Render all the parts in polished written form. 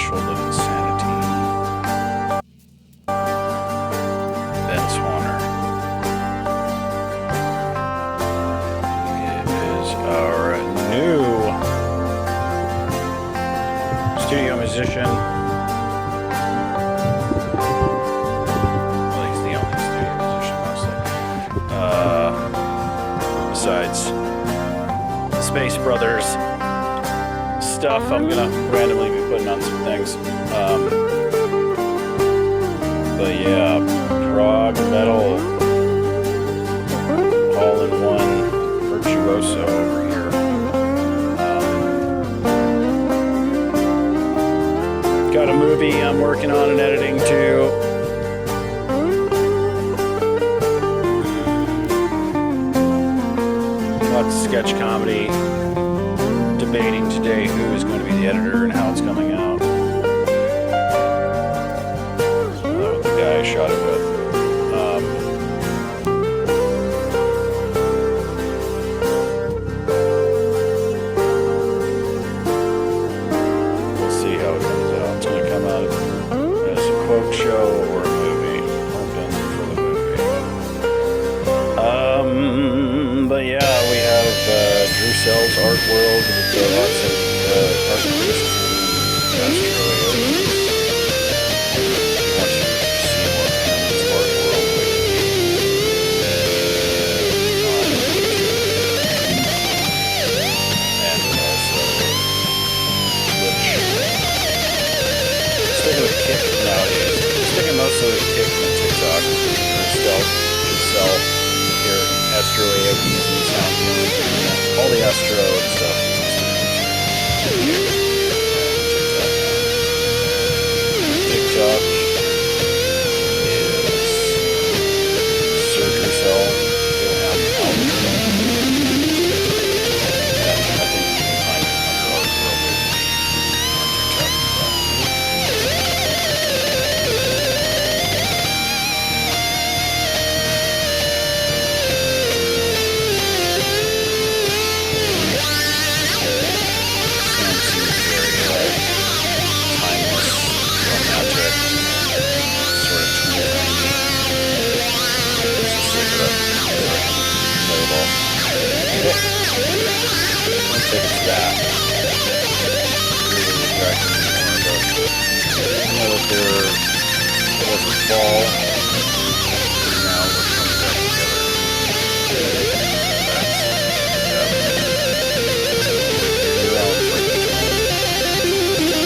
threshold of insanity. Ben Swanner. It is our new studio musician. Well, he's the only studio musician, mostly. Besides Space Brothers stuff, I'm gonna randomly be putting on some things. But yeah, prog metal, all-in-one virtuoso over here. Got a movie I'm working on and editing too. Lots of sketch comedy. Debating today who is going to be the editor and how it's coming out. With the guy I shot it with. We'll see how it comes out. It's going to come out as a quote show or a movie. Hoping for the movie. But yeah, we have Drew Sells Art World with the lots of art criticism and Astrology. Once you see more of his art world, and also Twitch. Sticking with Kick nowadays. Sticking mostly with Kick and TikTok. Drew Sells here. Astrology, sound, all the Astro stuff. TikTok is Surgery Cell. And I think you can find it under Art World on TikTok as well. That there was a fall. Now we're coming back together.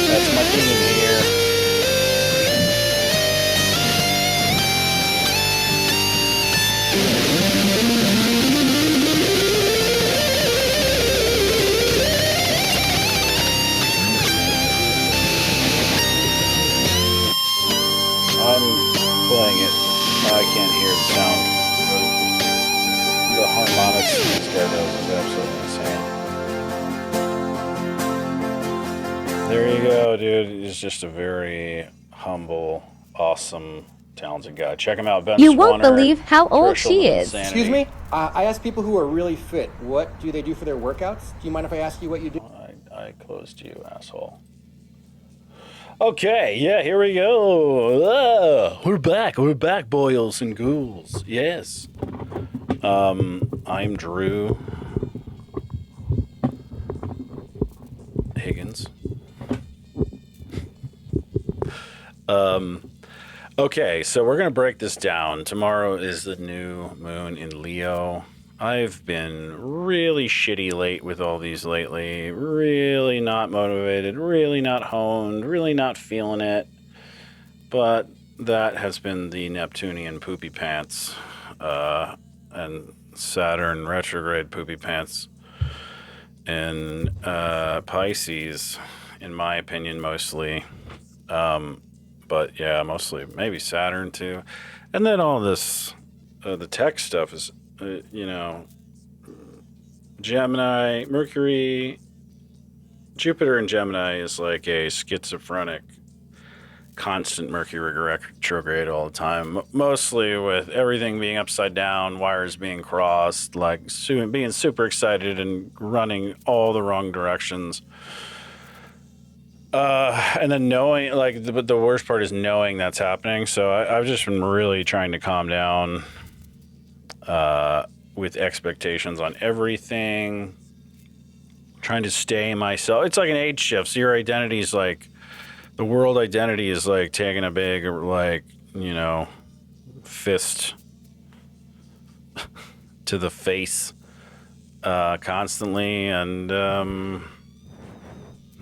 That's my theme here. Playing it, I can't hear the sound. The harmonics this guy does is absolutely insane. There you go, dude. He's just a very humble, awesome, talented guy. Check him out, Ben You Swanner, won't believe how old she is. Insanity. Excuse me? I ask people who are really fit, what do they do for their workouts? Do you mind if I ask you what you do? I closed you, asshole. Okay, yeah, here we go. We're back, boils and ghouls. Yes. I'm Drew Higgins. Okay, so we're going to break this down. Tomorrow is the new moon in Leo. I've been really shitty late with all these lately. Really not motivated, really not honed, really not feeling it. But that has been the Neptunian poopy pants and Saturn retrograde poopy pants and Pisces, in my opinion, mostly. But yeah, mostly maybe Saturn too. And then all this, the tech stuff is, Gemini, Mercury, Jupiter in Gemini is like a schizophrenic, constant Mercury retrograde all the time. Mostly with everything being upside down, wires being crossed, like being super excited and running all the wrong directions. And then knowing, like, but the worst part is knowing that's happening. So I've just been really trying to calm down with expectations on everything, trying to stay myself. It's like an age shift. So your identity is like, the world identity is like taking a big, like, you know, fist to the face constantly. And,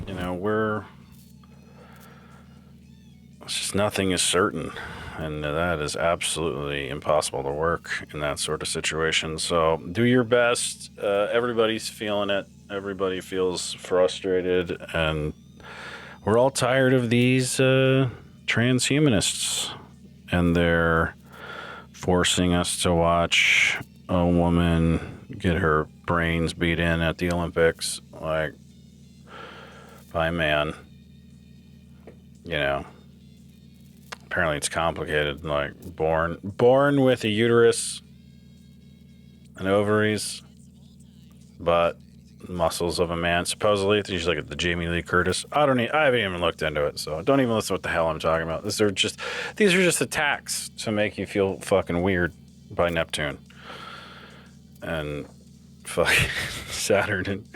you know, it's just nothing is certain. And that is absolutely impossible to work in that sort of situation. So do your best. Everybody's feeling it. Everybody feels frustrated. And we're all tired of these transhumanists. And they're forcing us to watch a woman get her brains beat in at the Olympics, like, by a man. You know. Apparently it's complicated, like born with a uterus and ovaries, but muscles of a man. Supposedly, these like the Jamie Lee Curtis. I haven't even looked into it, so don't even listen to what the hell I'm talking about. These are just attacks to make you feel fucking weird by Neptune and fucking Saturn and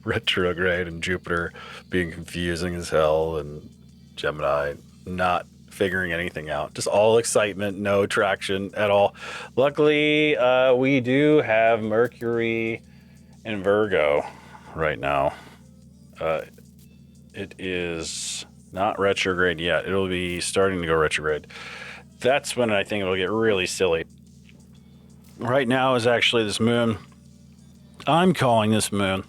retrograde and Jupiter being confusing as hell and Gemini not figuring anything out. Just all excitement, no traction at all. Luckily, we do have Mercury in Virgo right now. It is not retrograde yet. It'll be starting to go retrograde. That's when I think it'll get really silly. Right now is actually this moon. I'm calling this moon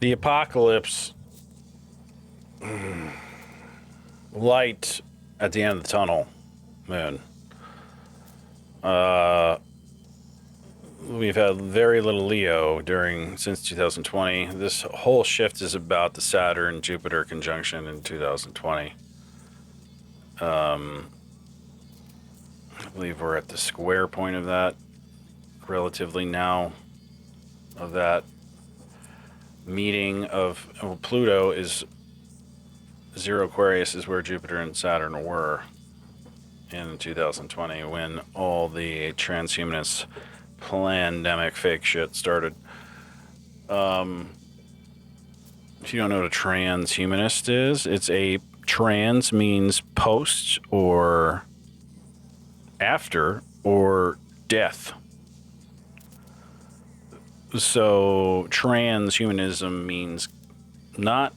the apocalypse light at the end of the tunnel moon. We've had very little Leo since 2020. This whole shift is about the Saturn-Jupiter conjunction in 2020. I believe we're at the square point of that relatively now, of that meeting of Pluto is Zero Aquarius is where Jupiter and Saturn were in 2020 when all the transhumanist pandemic fake shit started. If you don't know what a transhumanist is, trans means post or after or death. So transhumanism means not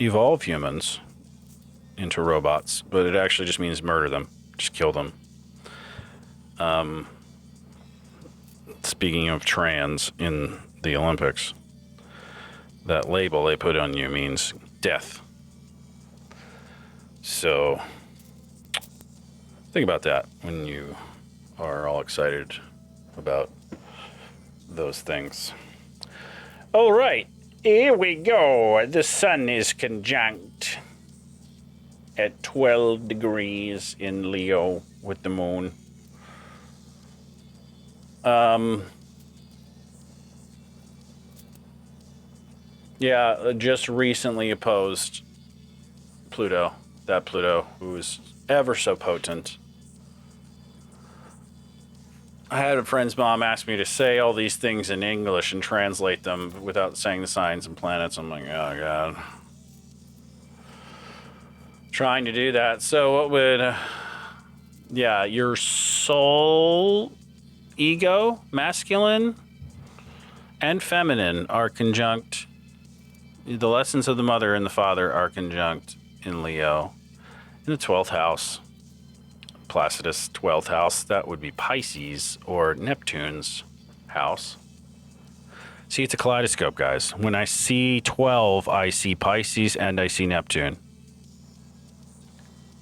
evolve humans into robots, but it actually just means murder them, just kill them. Speaking of trans in the Olympics, that label they put on you means death. So think about that when you are all excited about those things. All right, here we go. The sun is conjunct at 12 degrees in Leo with the moon. Yeah, just recently opposed Pluto. That Pluto, who is ever so potent. I had a friend's mom ask me to say all these things in English and translate them without saying the signs and planets. I'm like, oh, God. Trying to do that. So what would... your soul, ego, masculine, and feminine are conjunct. The lessons of the mother and the father are conjunct in Leo. In the 12th house. Placidus 12th house, that would be Pisces or Neptune's house. See, it's a kaleidoscope, guys. When I see 12, I see Pisces and I see Neptune.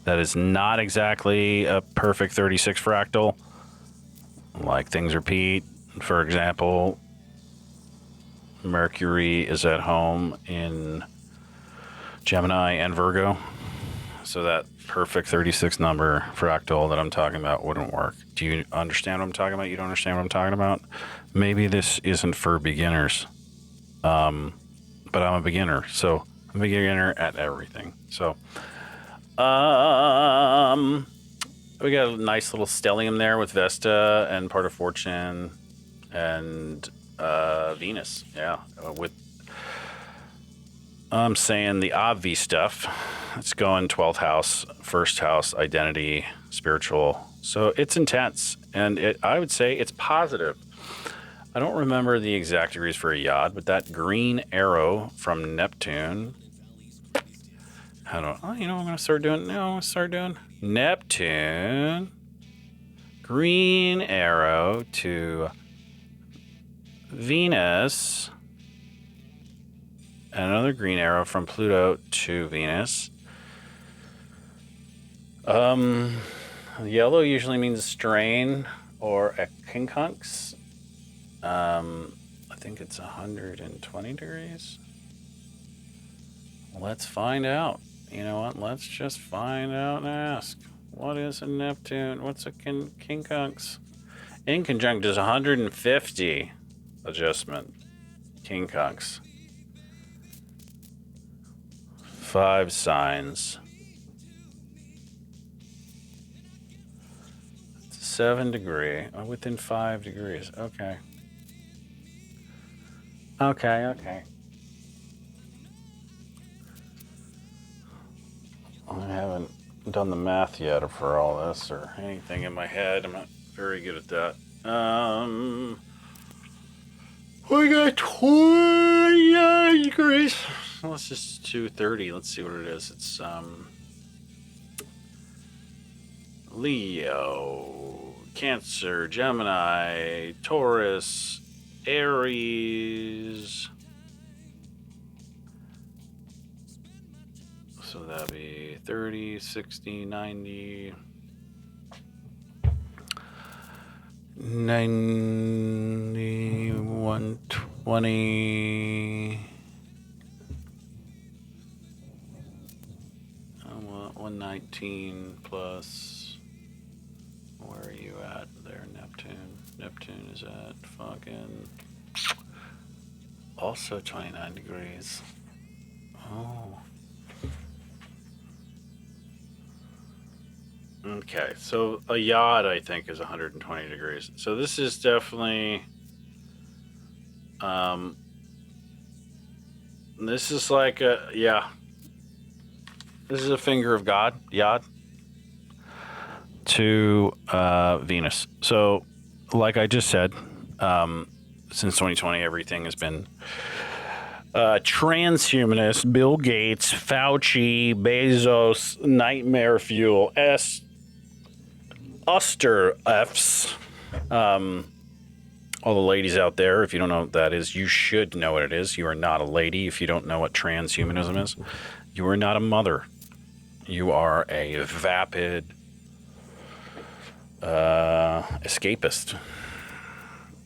That is not exactly a perfect 36 fractal. Like things repeat. For example, Mercury is at home in Gemini and Virgo. So that perfect 36 number fractal that I'm talking about wouldn't work. Do you understand what I'm talking about? You don't understand what I'm talking about? Maybe this isn't for beginners. But I'm a beginner, so I'm a beginner at everything. So, we got a nice little stellium there with Vesta and part of Fortune and Venus. Yeah, with I'm saying the obvi stuff. It's going 12th house, first house, identity, spiritual. So it's intense, and I would say it's positive. I don't remember the exact degrees for a yod, but that green arrow from Neptune. You know what I'm going to start doing? No, I'm going to start doing Neptune. Green arrow to Venus. Another green arrow from Pluto to Venus. Yellow usually means strain or a quincunx. I think it's 120 degrees. Let's find out. You know what? Let's just find out and ask. What is a Neptune? What's a quincunx? Inconjunct is 150 adjustment. Quincunx. 5 signs. 7 degree. Oh, within 5 degrees. Okay. Okay. I haven't done the math yet for all this or anything in my head. I'm not very good at that. We got 29 degrees. Let's just 230. Let's see what it is. It's Leo, Cancer, Gemini, Taurus, Aries. So that'd be 30, 60, 90, 90, 120, 119 plus, where are you at there, Neptune? Neptune is at fucking, also 29 degrees. Oh. Okay, so a yod, I think, is 120 degrees. So this is definitely, this is like a, yeah. This is a finger of God, yod, to Venus. So, like I just said, since 2020, everything has been transhumanist, Bill Gates, Fauci, Bezos, nightmare fuel, Oster F's. All the ladies out there, if you don't know what that is, you should know what it is. You are not a lady if you don't know what transhumanism is. You are not a mother. You are a vapid escapist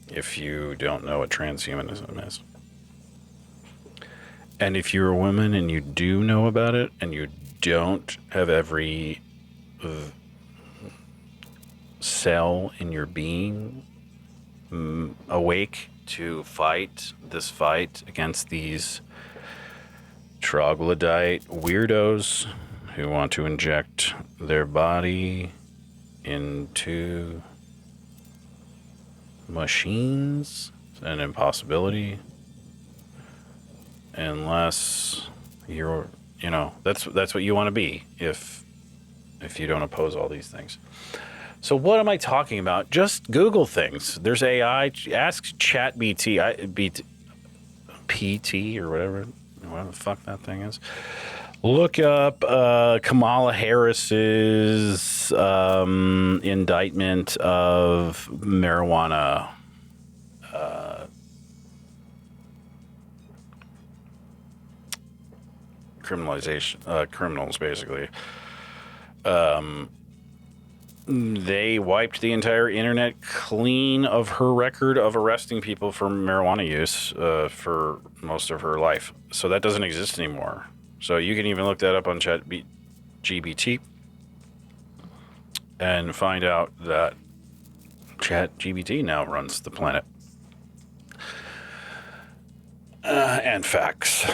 if you don't know what transhumanism is. And if you're a woman and you do know about it and you don't have every cell in your being awake to fight this fight against these troglodyte weirdos who want to inject their body into machines, it's an impossibility unless you're, that's what you want to be if you don't oppose all these things. So what am I talking about? Just Google things. There's AI. Ask ChatGPT, PT or whatever the fuck that thing is. Look up Kamala Harris's indictment of marijuana criminalization, criminals basically. They wiped the entire internet clean of her record of arresting people for marijuana use for most of her life. So that doesn't exist anymore. So you can even look that up on ChatGPT and find out that ChatGPT now runs the planet. and facts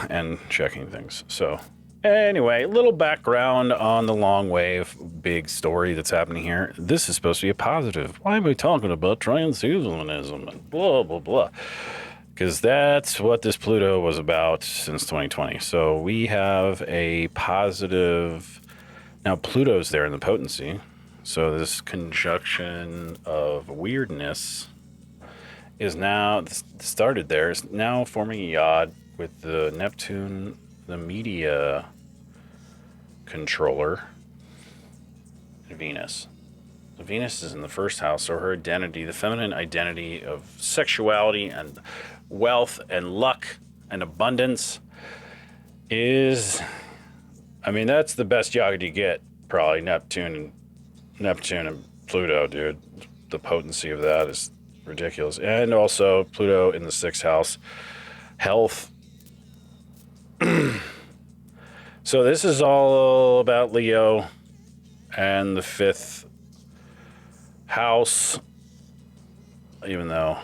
and checking things. So anyway, little background on the long wave big story that's happening here. This is supposed to be a positive. Why are we talking about transhumanism and blah, blah, blah? Because that's what this Pluto was about since 2020. So we have a positive. Now, Pluto's there in the potency. So this conjunction of weirdness is now started there. Is now forming a yod with the Neptune, the media controller, Venus. So Venus is in the first house, so her identity, the feminine identity of sexuality and wealth and luck and abundance is, I mean, that's the best yod you get, probably Neptune and Pluto, dude. The potency of that is ridiculous. And also Pluto in the sixth house, health. So this is all about Leo and the fifth house, even though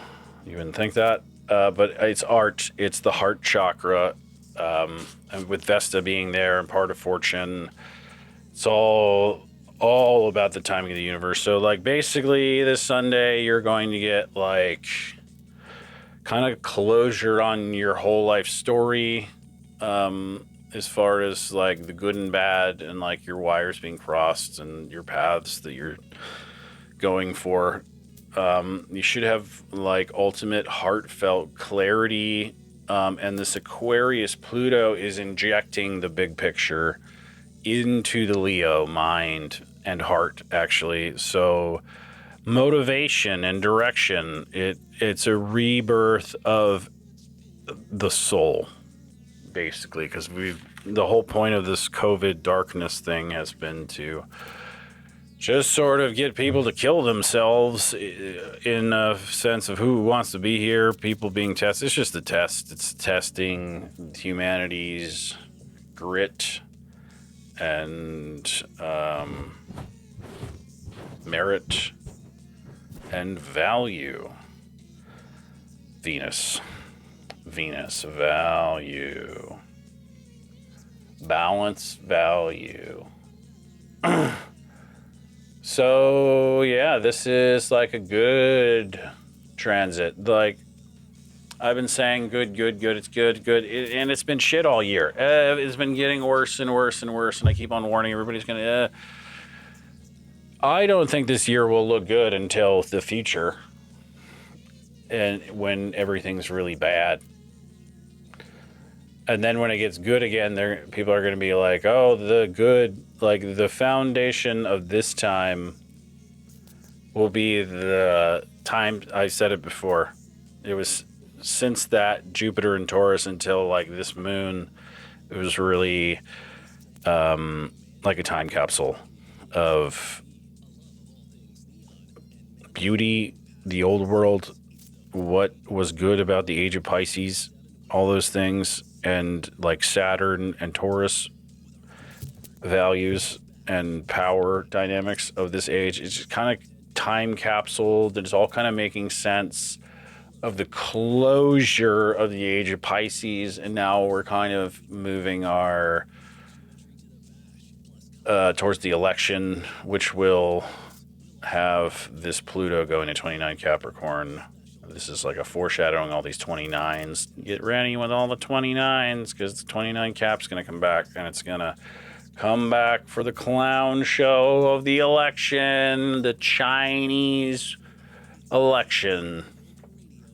you wouldn't think that. But it's art. It's the heart chakra. And with Vesta being there and part of fortune, it's all about the timing of the universe. So, like, basically this Sunday, you're going to get, like, kind of closure on your whole life story, as far as, like, the good and bad and, like, your wires being crossed and your paths that you're going for. You should have, like, ultimate heartfelt clarity. And this Aquarius Pluto is injecting the big picture into the Leo mind and heart, actually. So motivation and direction, it's a rebirth of the soul, basically, because the whole point of this COVID darkness thing has been to just sort of get people to kill themselves in a sense of who wants to be here, people being tested. It's just a test. It's testing humanity's grit and merit and value. Venus, value. Balance, value. So, yeah, this is like a good transit. Like, I've been saying good, it's good. And it's been shit all year. It's been getting worse and worse and worse, and I keep on warning everybody's going to... I don't think this year will look good until the future, and when everything's really bad. And then when it gets good again, people are going to be like, oh, the good, like the foundation of this time will be the time. I said it before. It was since that Jupiter and Taurus until like this moon, it was really like a time capsule of beauty, the old world, what was good about the age of Pisces, all those things. And like Saturn and Taurus values and power dynamics of this age. It's just kind of time capsuled. It's all kind of making sense of the closure of the age of Pisces. And now we're kind of moving our towards the election, which will have this Pluto going to 29 Capricorn. This is like a foreshadowing all these 29s. Get ready with all the 29s, because the 29 Cap's going to come back, and it's going to come back for the clown show of the election, the Chinese election,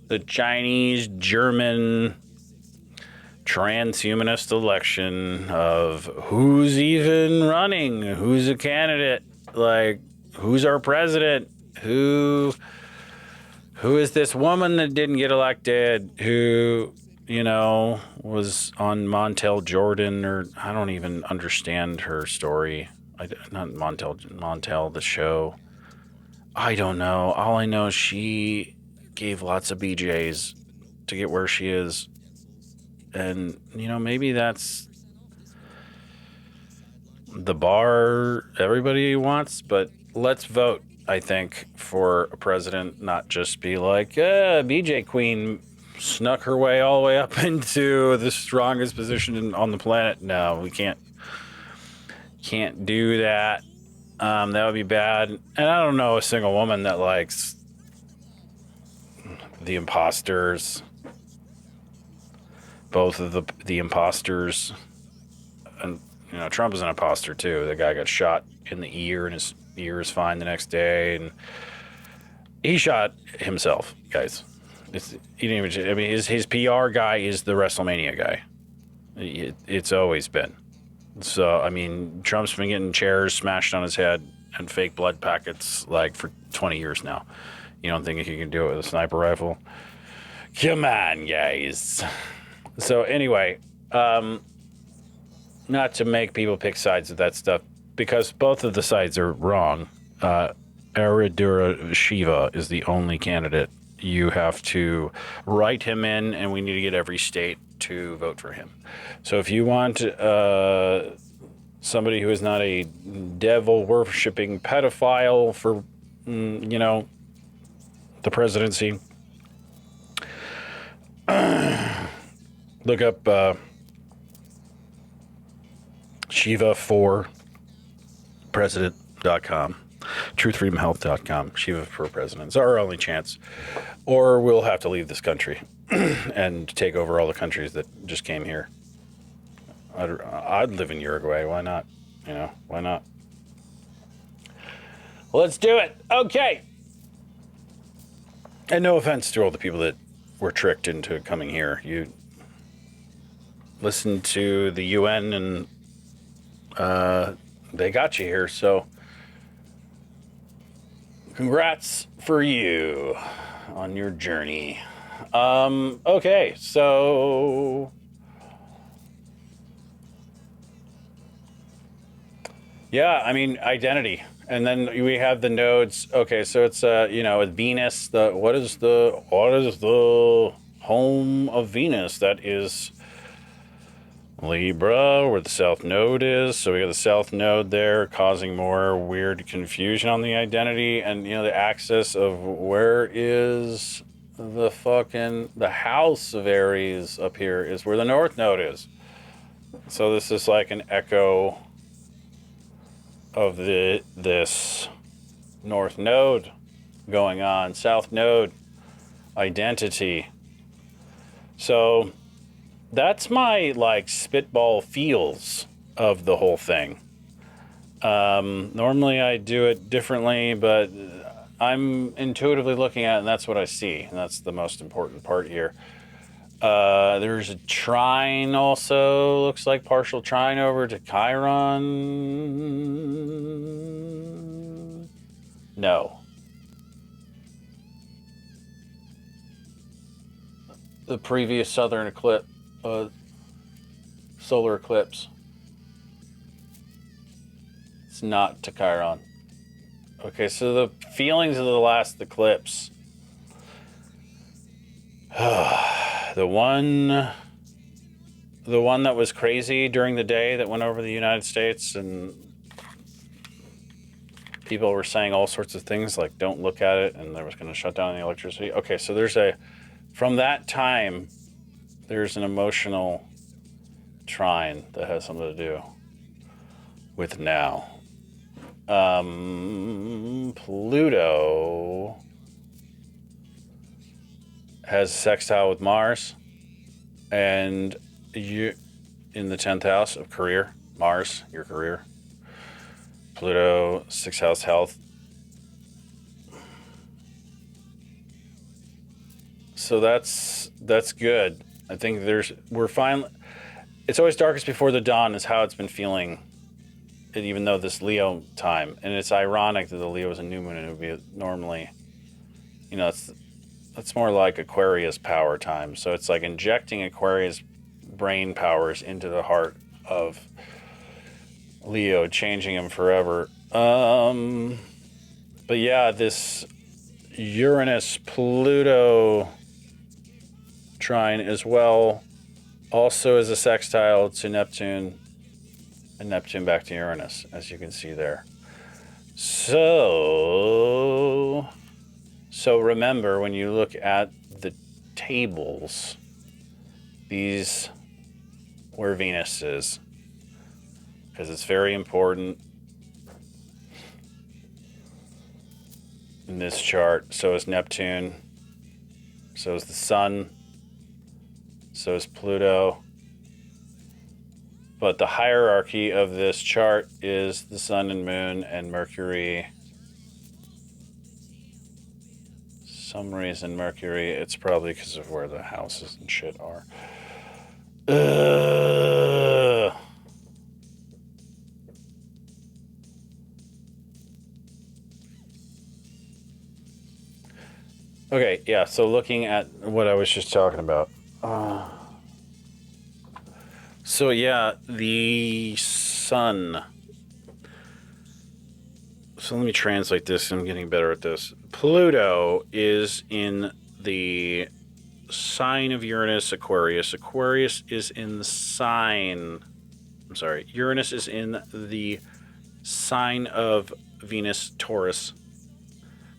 the Chinese German transhumanist election of who's even running, who's a candidate, like who's our president, who is this woman that didn't get elected, who, you know, was on Montel Jordan, or I don't even understand her story. Not Montel, the show. I don't know. All I know is she gave lots of BJs to get where she is. And, you know, maybe that's the bar everybody wants, but let's vote, I think, for a president, not just be like, BJ Queen snuck her way all the way up into the strongest position on the planet. No, we can't do that. That would be bad. And I don't know a single woman that likes the imposters. Both of the imposters. And, you know, Trump is an imposter, too. The guy got shot in the ear, and his ear is fine the next day. And he shot himself, guys. He didn't even, I mean, his PR guy is the WrestleMania guy. It's always been. So, I mean, Trump's been getting chairs smashed on his head and fake blood packets, like, for 20 years now. You don't think he can do it with a sniper rifle? Come on, guys. So, anyway, not to make people pick sides of that stuff, because both of the sides are wrong. Aradura Shiva is the only candidate. You have to write him in, and we need to get every state to vote for him. So if you want somebody who is not a devil-worshipping pedophile for, you know, the presidency, look up Shiva for president.com. truthfreedomhealth.com. Shiva for president. It's our only chance. Or we'll have to leave this country and take over all the countries that just came here. I'd live in Uruguay. Why not? You know, why not? Let's do it. Okay. And no offense to all the people that were tricked into coming here. You listen to the UN and they got you here, so congrats for you on your journey. Okay, so yeah, I mean, identity. And then we have the nodes. Okay, so it's you know, with Venus, what is the home of Venus? That is Libra, where the south node is. So we got the south node there, causing more weird confusion on the identity. And, you know, the axis of where is the house of Aries up here is where the north node is. So this is like an echo of this north node going on. South node, identity. So that's my, like, spitball feels of the whole thing. Normally I do it differently, but I'm intuitively looking at it, and that's what I see. And that's the most important part here. There's a trine also, looks like partial trine over to Chiron. No. The previous southern eclipse. Solar eclipse. It's not to Chiron. Okay, so the feelings of the last eclipse. The one that was crazy during the day that went over the United States, and people were saying all sorts of things like don't look at it, and they was going to shut down the electricity. Okay, so from that time, there's an emotional trine that has something to do with now. Pluto has a sextile with Mars, and you in the 10th house of career. Mars, your career. Pluto, 6th house health. So that's good. I think we're finally. It's always darkest before the dawn is how it's been feeling, even though this Leo time, and it's ironic that the Leo is a new moon, and it would be normally, you know, it's more like Aquarius power time. So it's like injecting Aquarius brain powers into the heart of Leo, changing him forever. But yeah, this Uranus-Pluto trine as well also is a sextile to Neptune, and Neptune back to Uranus, as you can see there. So remember, when you look at the tables, these were Venuses, because it's very important in this chart. So is Neptune, so is the Sun, so is Pluto. But the hierarchy of this chart is the Sun and Moon and Mercury. Some reason Mercury, it's probably because of where the houses and shit are. Okay, yeah, so looking at what I was just talking about. So yeah, the Sun. So let me translate this. I'm getting better at this. Pluto is in the sign of Uranus, Aquarius. Aquarius is in the sign. I'm sorry. Uranus is in the sign of Venus, Taurus.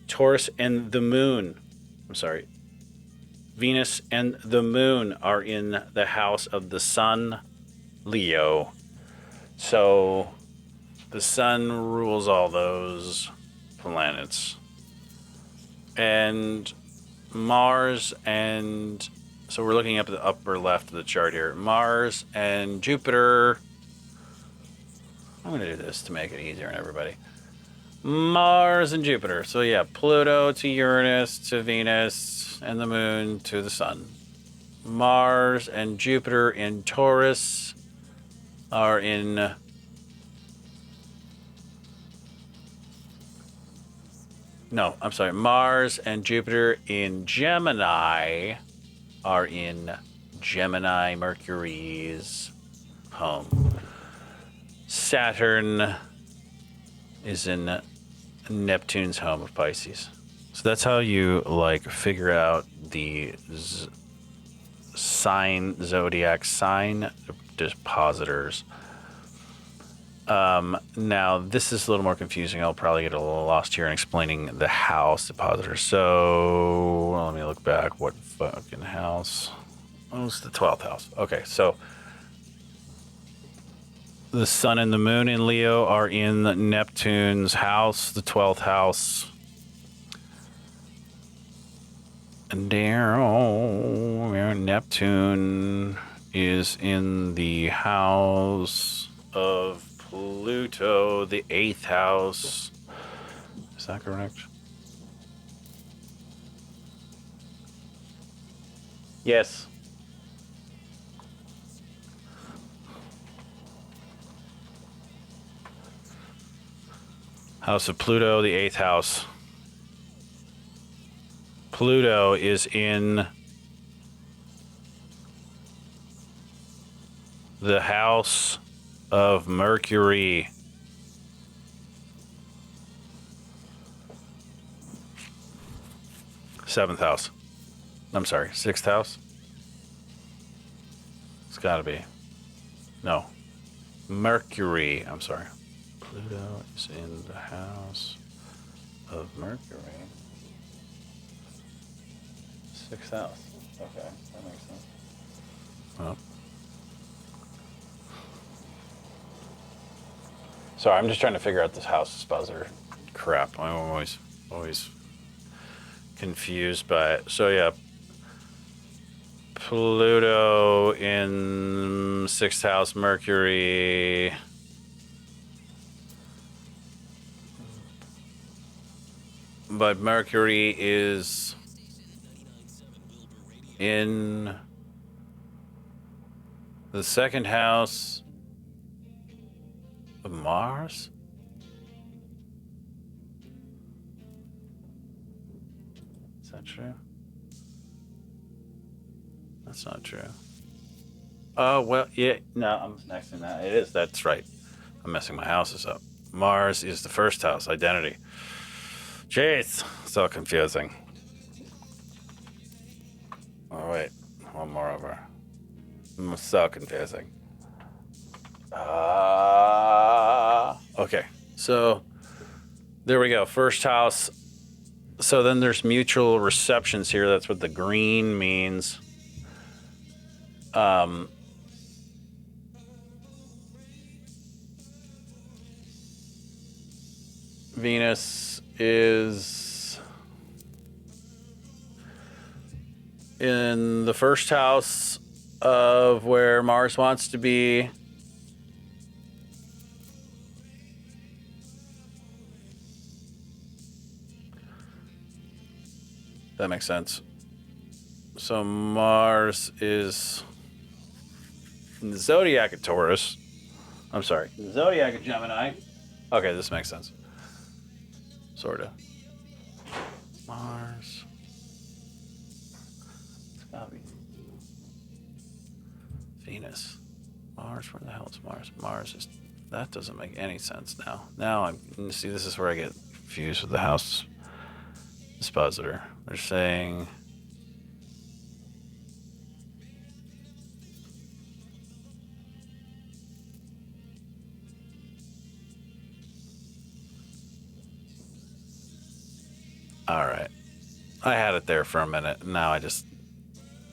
Taurus and the Moon. I'm sorry. Venus and the Moon are in the house of the Sun, Leo. So the Sun rules all those planets. And Mars and... So we're looking up at the upper left of the chart here. Mars and Jupiter... I'm going to do this to make it easier on everybody. Mars and Jupiter. So yeah, Pluto to Uranus to Venus and the Moon to the Sun. Mars and Jupiter in Taurus are in... No, I'm sorry. Mars and Jupiter in Gemini are in Gemini, Mercury's home. Saturn is in Neptune's home of Pisces. So that's how you like figure out the zodiac sign depositors. Now this is a little more confusing. I'll probably get a little lost here in explaining the house depositor. So let me look back. What fucking house? Oh, it's the 12th house. Okay, so the Sun and the Moon in Leo are in Neptune's house, the 12th house. And there, Neptune is in the house of Pluto, the 8th house. Is that correct? Yes. House of Pluto, the 8th house. Pluto is in the house of Mercury. Seventh house. I'm sorry, 6th house? It's gotta be. No. Mercury. I'm sorry. Pluto is in the house of Mercury. 6th house. Okay, that makes sense. Well. Sorry, I'm just trying to figure out this house disposer crap. I'm always confused by it. So yeah, Pluto in 6th house, Mercury. But Mercury is in the 2nd house of Mars? Is that true? That's not true. Oh, well, yeah, no, I'm next in that. It is, that's right. I'm messing my houses up. Mars is the 1st house, identity. Jeez, so confusing. Oh, wait, one more over. So confusing. Okay, so there we go. 1st house, So then there's mutual receptions here. That's what the green means. Venus is in the first house of where Mars wants to be. That makes sense. So Mars is in the zodiac of Taurus. I'm sorry, the zodiac of Gemini. Okay, this makes sense. Sort of. Mars. It's gotta be Venus. Mars, where the hell is Mars? Mars is... That doesn't make any sense now. Now I'm... See, this is where I get confused with the house dispositor. They're saying... All right. I had it there for a minute. Now I just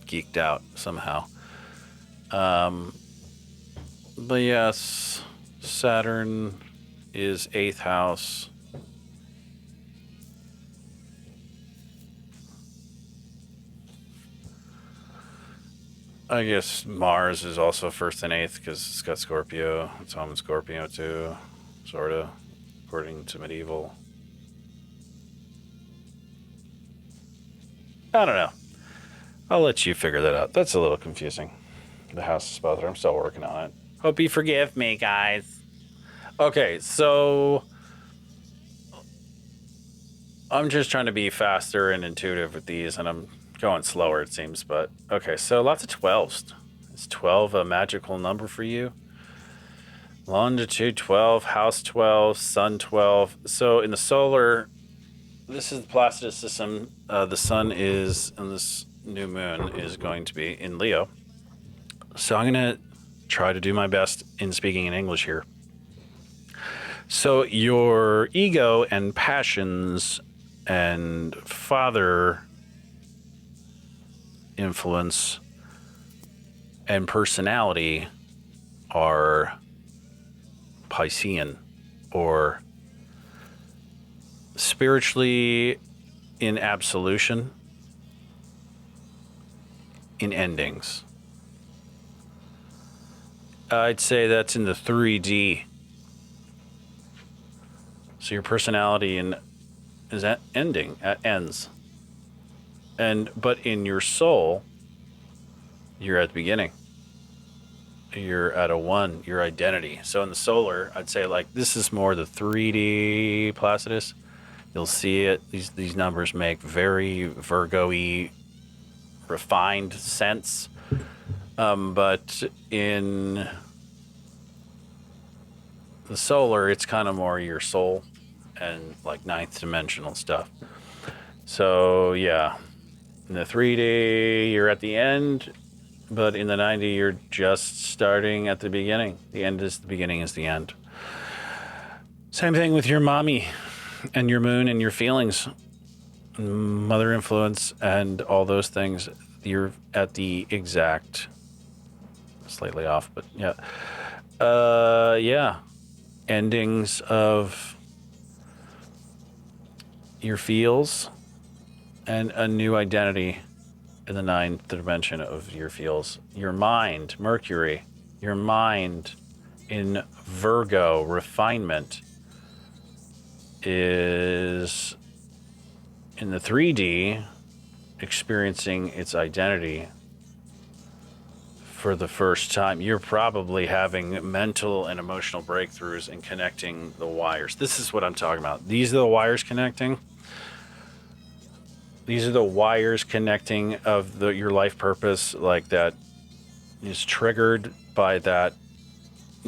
geeked out somehow. But yes, Saturn is 8th house. I guess Mars is also 1st and 8th because it's got Scorpio. It's home in Scorpio too, sort of, according to medieval. I don't know. I'll let you figure that out. That's a little confusing. The house dispositor. I'm still working on it. Hope you forgive me, guys. Okay, so I'm just trying to be faster and intuitive with these, and I'm going slower, it seems. But okay, so lots of 12s. Is 12 a magical number for you? Longitude 12, house 12, sun 12. So in the solar, this is the Placidus system. The sun is, and this new moon is going to be in Leo. So I'm going to try to do my best in speaking in English here. So your ego and passions and father influence and personality are Piscean, or spiritually in absolution, in endings. I'd say that's in the 3D. So your personality is at ending, at ends. But in your soul, you're at the beginning. You're at a 1, your identity. So in the solar, I'd say like this is more the 3D Placidus. You'll see it. These numbers make very Virgo-y, refined sense. But in the solar, it's kind of more your soul and like 9th dimensional stuff. So yeah, in the 3D, you're at the end, but in the 90, you're just starting at the beginning. The end is the beginning is the end. Same thing with your mommy and your moon and your feelings, mother influence and all those things. You're at the exact, slightly off, but yeah. Yeah. Endings of your feels and a new identity in the 9th dimension of your feels. Your mind, Mercury, your mind in Virgo, refinement, is in the 3D experiencing its identity for the first time. You're probably having mental and emotional breakthroughs in connecting the wires. This is what I'm talking about. These are the wires connecting. These are the wires connecting of your life purpose, like that is triggered by that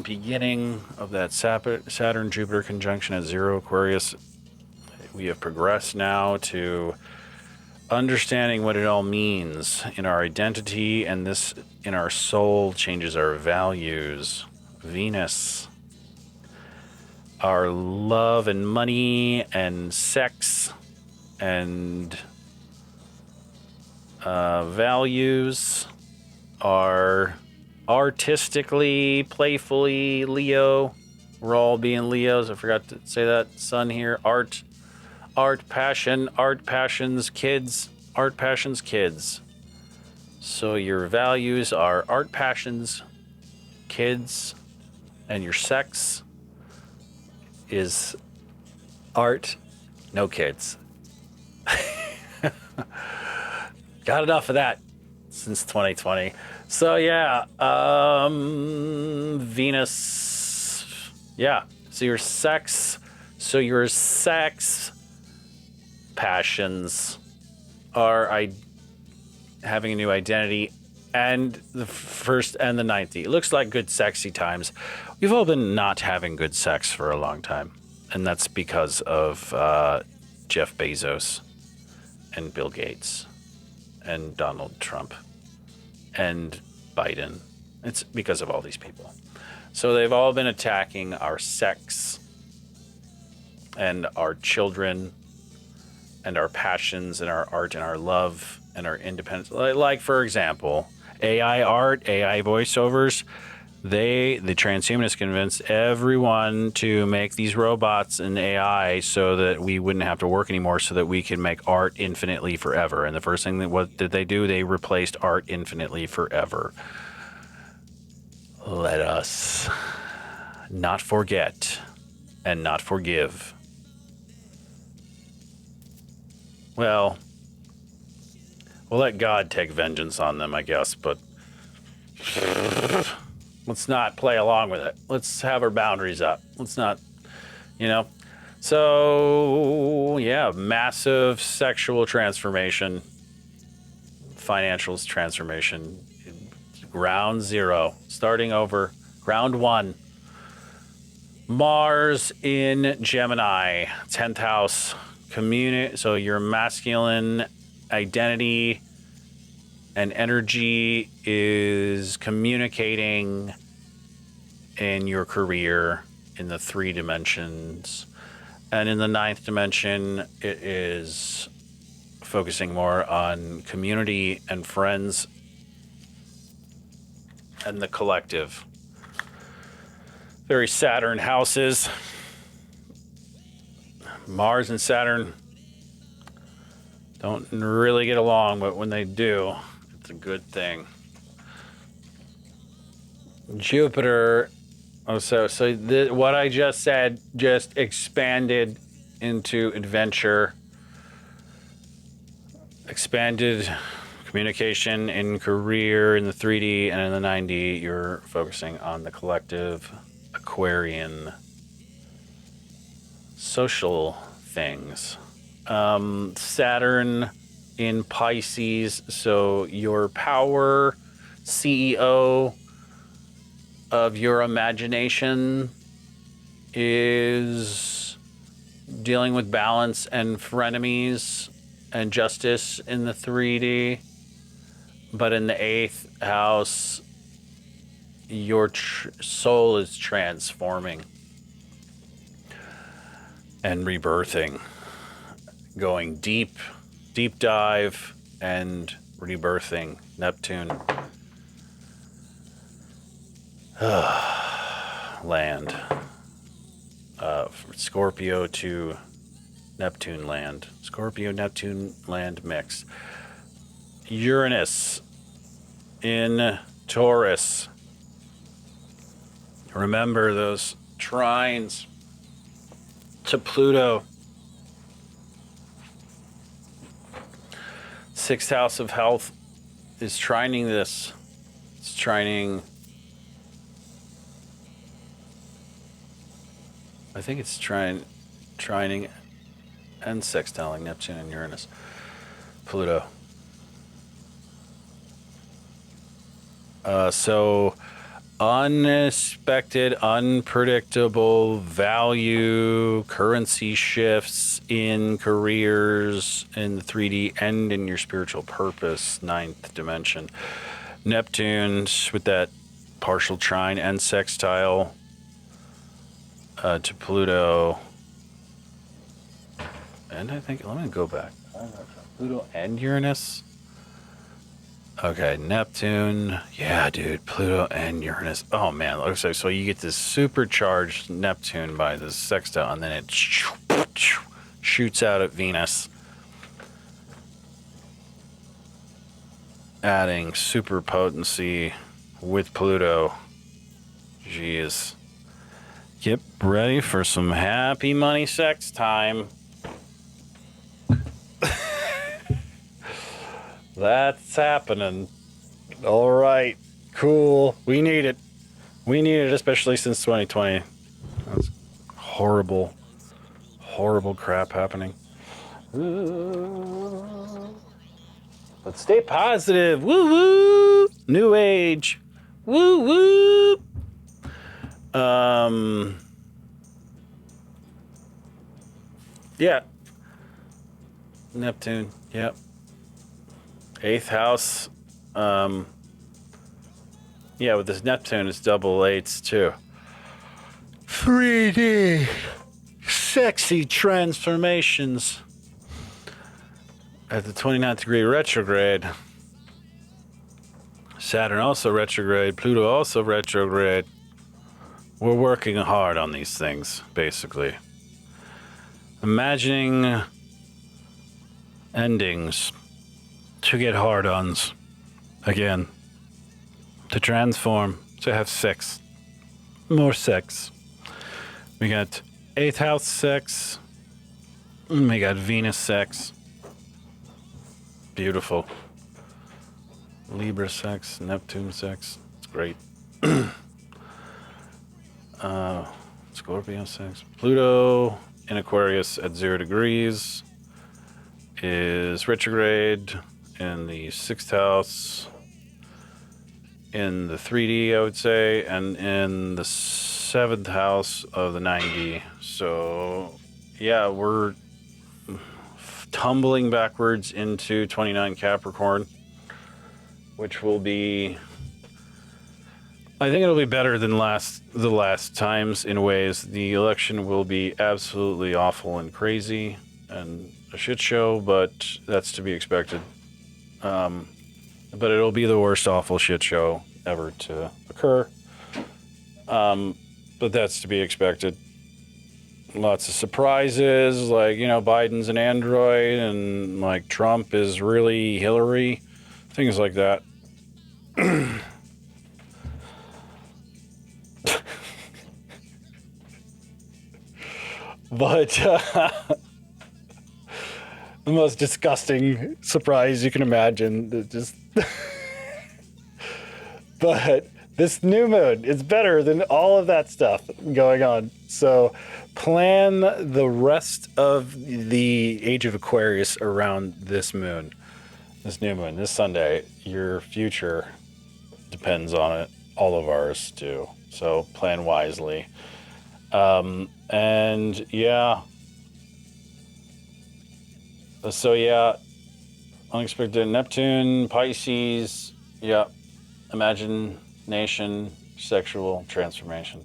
beginning of that Saturn-Jupiter conjunction at 0 Aquarius. We have progressed now to understanding what it all means in our identity, and this in our soul changes our values. Venus, our love and money and sex and values are artistically, playfully Leo. We're all being Leos. I forgot to say that. Sun here. Art, passion, art, passions, kids. Art, passions, kids. So your values are art, passions, kids, and your sex is art, no kids. Got enough of that since 2020. So yeah, Venus. Yeah. So your sex passions are having a new identity, and the first and the 90. It looks like good sexy times. We've all been not having good sex for a long time, and that's because of Jeff Bezos and Bill Gates and Donald Trump and Biden. It's because of all these people. So they've all been attacking our sex and our children and our passions and our art and our love and our independence. Like for example, AI art, AI voiceovers. The transhumanists convinced everyone to make these robots and AI so that we wouldn't have to work anymore, so that we can make art infinitely forever. And the first thing what did they do? They replaced art infinitely forever. Let us not forget and not forgive. Well, we'll let God take vengeance on them, I guess, but let's not play along with it. Let's have our boundaries up. Let's not, So, yeah, massive sexual transformation, financial transformation, ground zero, starting over, ground one. Mars in Gemini, 10th house, so your masculine identity and energy is communicating in your career in the 3 dimensions. And in the 9th dimension, it is focusing more on community and friends and the collective. Very Saturn houses. Mars and Saturn don't really get along, but when they do, it's a good thing. Jupiter. What I just said just expanded into adventure, expanded communication in career in the 3D, and in the 9D, you're focusing on the collective, Aquarian, social things. Saturn in Pisces, so your power, CEO of your imagination, is dealing with balance and frenemies and justice in the 3D. But in the 8th house, your soul is transforming and rebirthing, going deep dive and rebirthing. Neptune. Land. Scorpio to Neptune land. Scorpio-Neptune land mix. Uranus in Taurus. Remember those trines to Pluto. 6th house of health is trining this. It's trining. I think it's trining and sextiling Neptune and Uranus. Pluto. So unexpected, unpredictable value, currency shifts in careers in the 3D and in your spiritual purpose, 9th dimension. Neptune with that partial trine and sextile to Pluto And I think, let me go back. Pluto and Uranus. Okay, Neptune. Yeah, dude, Pluto and Uranus. Oh, man. Okay, so you get this supercharged Neptune by this sextile, and then it shoots out at Venus, adding super potency with Pluto. Jeez. Get ready for some happy money sex time. That's happening. All right. Cool. We need it. We need it, especially since 2020. That's horrible, horrible crap happening. But stay positive. Woo woo. New age. Woo woo. Yeah. Neptune. Yep. 8th house. Yeah, with this Neptune, it's double eights too. 3D. Sexy transformations. At the 29th degree retrograde. Saturn also retrograde. Pluto also retrograde. We're working hard on these things, basically. Imagining endings to get hard-ons again, to transform, to have sex, more sex. We got 8th house sex, and we got Venus sex. Beautiful. Libra sex, Neptune sex. It's great. Scorpio sex. Pluto in Aquarius at 0 degrees is retrograde in the 6th house, in the 3D, I would say, and in the 7th house of the 9D. So, yeah, we're tumbling backwards into 29 Capricorn, which will be, I think it'll be better than the last times in ways. The election will be absolutely awful and crazy and a shit show, but that's to be expected. But it'll be the worst awful shit show ever to occur. But that's to be expected. Lots of surprises, like, you know, Biden's an android and like Trump is really Hillary, things like that. But the most disgusting surprise you can imagine. Just but this new moon is better than all of that stuff going on. So plan the rest of the age of Aquarius around this moon, this new moon, this Sunday. Your future depends on it. All of ours do. So plan wisely. And yeah. So yeah, unexpected Neptune, Pisces, yeah, imagination, sexual transformation.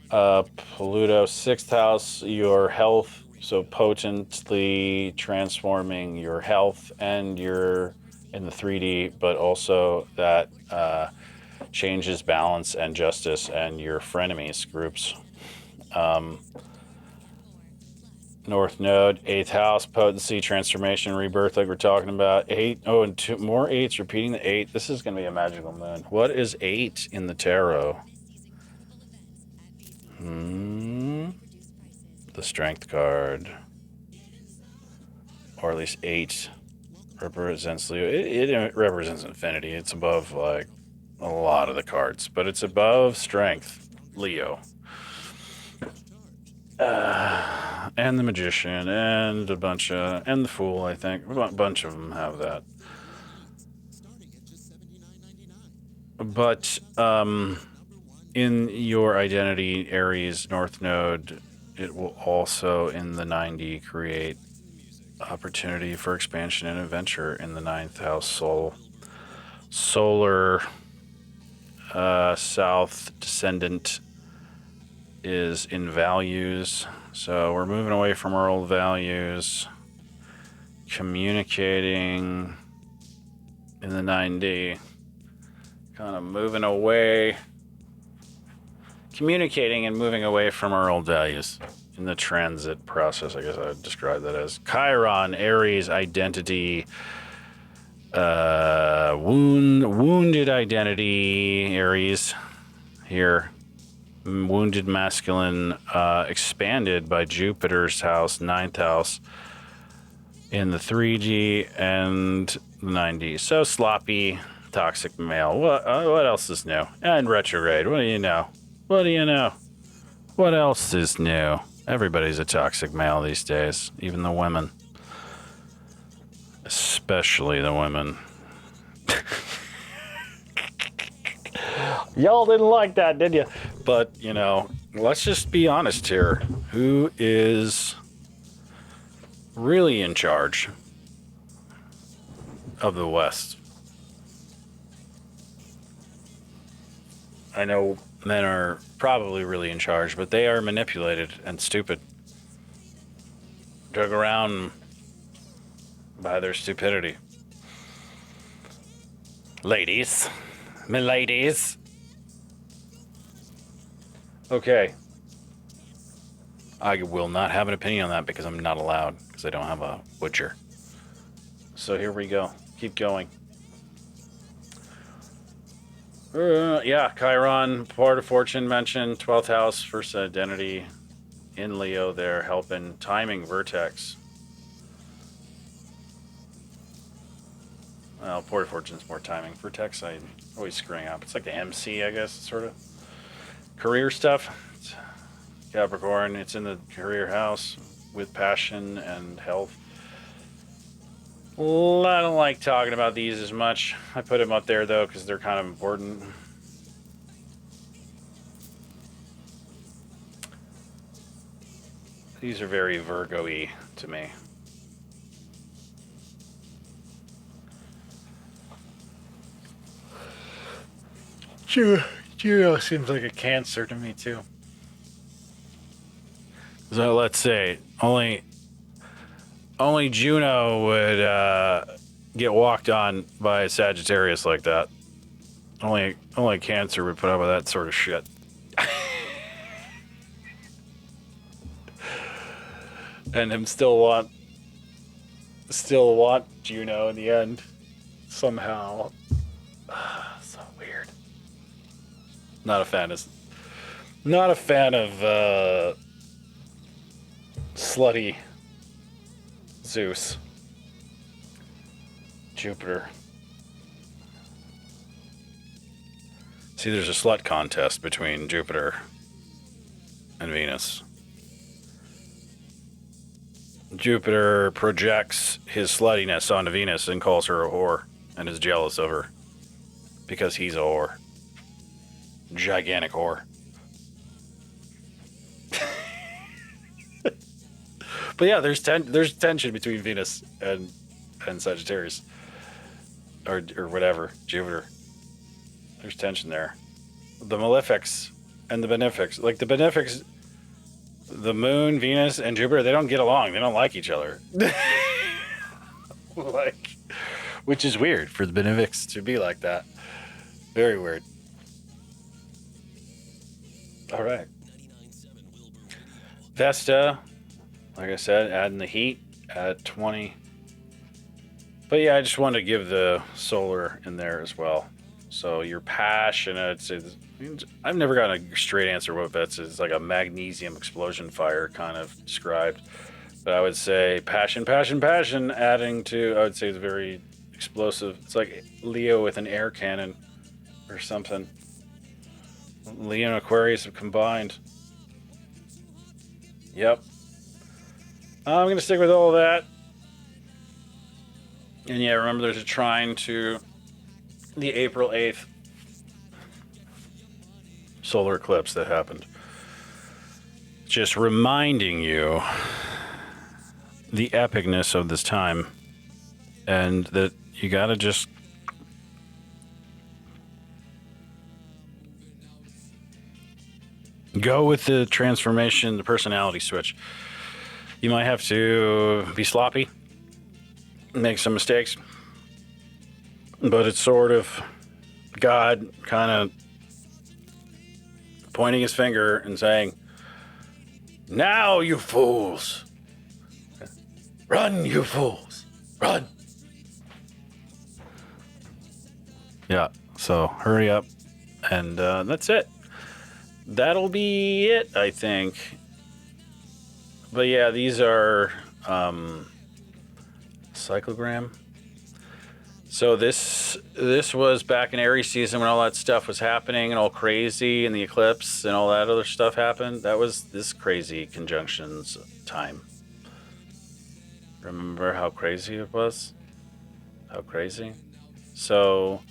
Pluto, 6th house, your health, so potently transforming your health and your in the 3D, but also that changes balance and justice and your frenemies groups. North Node, 8th house, potency, transformation, rebirth, like we're talking about. 8, oh, and 2 more 8s, repeating the 8. This is going to be a magical moon. What is 8 in the tarot? The Strength card. Or at least 8 represents Leo. It represents infinity. It's above, like, a lot of the cards. But it's above Strength, Leo. And the Magician, and and the Fool, I think. A bunch of them have that. But, in your identity, Aries, North Node, it will also, in the 90, create opportunity for expansion and adventure in the 9th house, solar, South descendant is in values. So we're moving away from our old values. communicating in the 9D, kind of moving away, communicating and moving away from our old values in the transit process. I guess I would describe that as Chiron, Aries, identity, wounded identity, Aries here. Wounded masculine, expanded by Jupiter's house, 9th house, in the 3D and the 9D. So sloppy, toxic male. What else is new? And retrograde. What do you know? What do you know? What else is new? Everybody's a toxic male these days, even the women. Especially the women. Y'all didn't like that, did you? But, you know, let's just be honest here. Who is really in charge of the West? I know men are probably really in charge, but they are manipulated and stupid. Drug around by their stupidity. Ladies. Miladies. Okay. I will not have an opinion on that because I'm not allowed, because I don't have a butcher. So here we go. Keep going. Yeah, Chiron, part of fortune mentioned, 12th house, first identity in Leo there, helping timing vertex. Well, port of fortune's more timing. Vertex, I always screwing up. It's like the MC, I guess, sort of. Career stuff. It's Capricorn, it's in the career house with passion and health. Well, I don't like talking about these as much. I put them up there, though, because they're kind of important. These are very Virgo-y to me. Juno seems like a Cancer to me, too. So let's say only Juno would get walked on by a Sagittarius like that. Only Cancer would put up with that sort of shit. And him still want Juno in the end somehow. So weird. Not a fan of slutty Zeus. Jupiter. See, there's a slut contest between Jupiter and Venus. Jupiter projects his sluttiness onto Venus and calls her a whore and is jealous of her because he's a whore. Gigantic whore. But yeah, there's tension between Venus and Sagittarius, or whatever, Jupiter. There's tension there. The malefics and the benefics, like the benefics, the Moon, Venus, and Jupiter, they don't get along. They don't like each other. Like, which is weird for the benefics to be like that. Very weird. All right. Vesta, like I said, adding the heat at 20. But yeah, I just wanted to give the solar in there as well. So you're passionate. I've never gotten a straight answer what that's. It's like a magnesium explosion fire kind of described. But I would say passion, adding to, I would say it's very explosive. It's like Leo with an air cannon or something. Leo and Aquarius have combined. Yep. I'm going to stick with all of that. And yeah, remember there's a trine to the April 8th solar eclipse that happened. Just reminding you the epicness of this time and that you got to just go with the transformation, the personality switch. You might have to be sloppy. make some mistakes. But it's sort of God kind of pointing his finger and saying, now, you fools. Run, you fools. Run. Yeah, so hurry up. And that's it. That'll be it, I think. But yeah, these are cyclogram. So this was back in Aries season when all that stuff was happening and all crazy and the eclipse and all that other stuff happened. That was this crazy conjunctions time. Remember how crazy it was? How crazy? So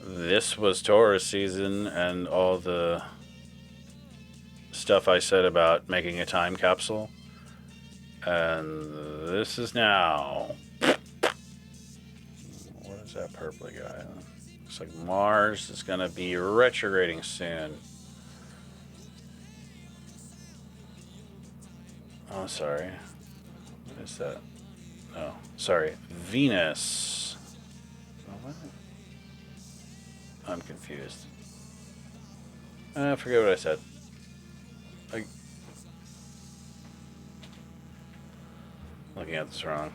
this was Taurus season and all the stuff I said about making a time capsule. And this is now. What is that purple guy? Looks like Mars is going to be retrograding soon. Oh, sorry. What is that? Oh, sorry. Venus. What? I'm confused. I forget what I said. Looking at this wrong.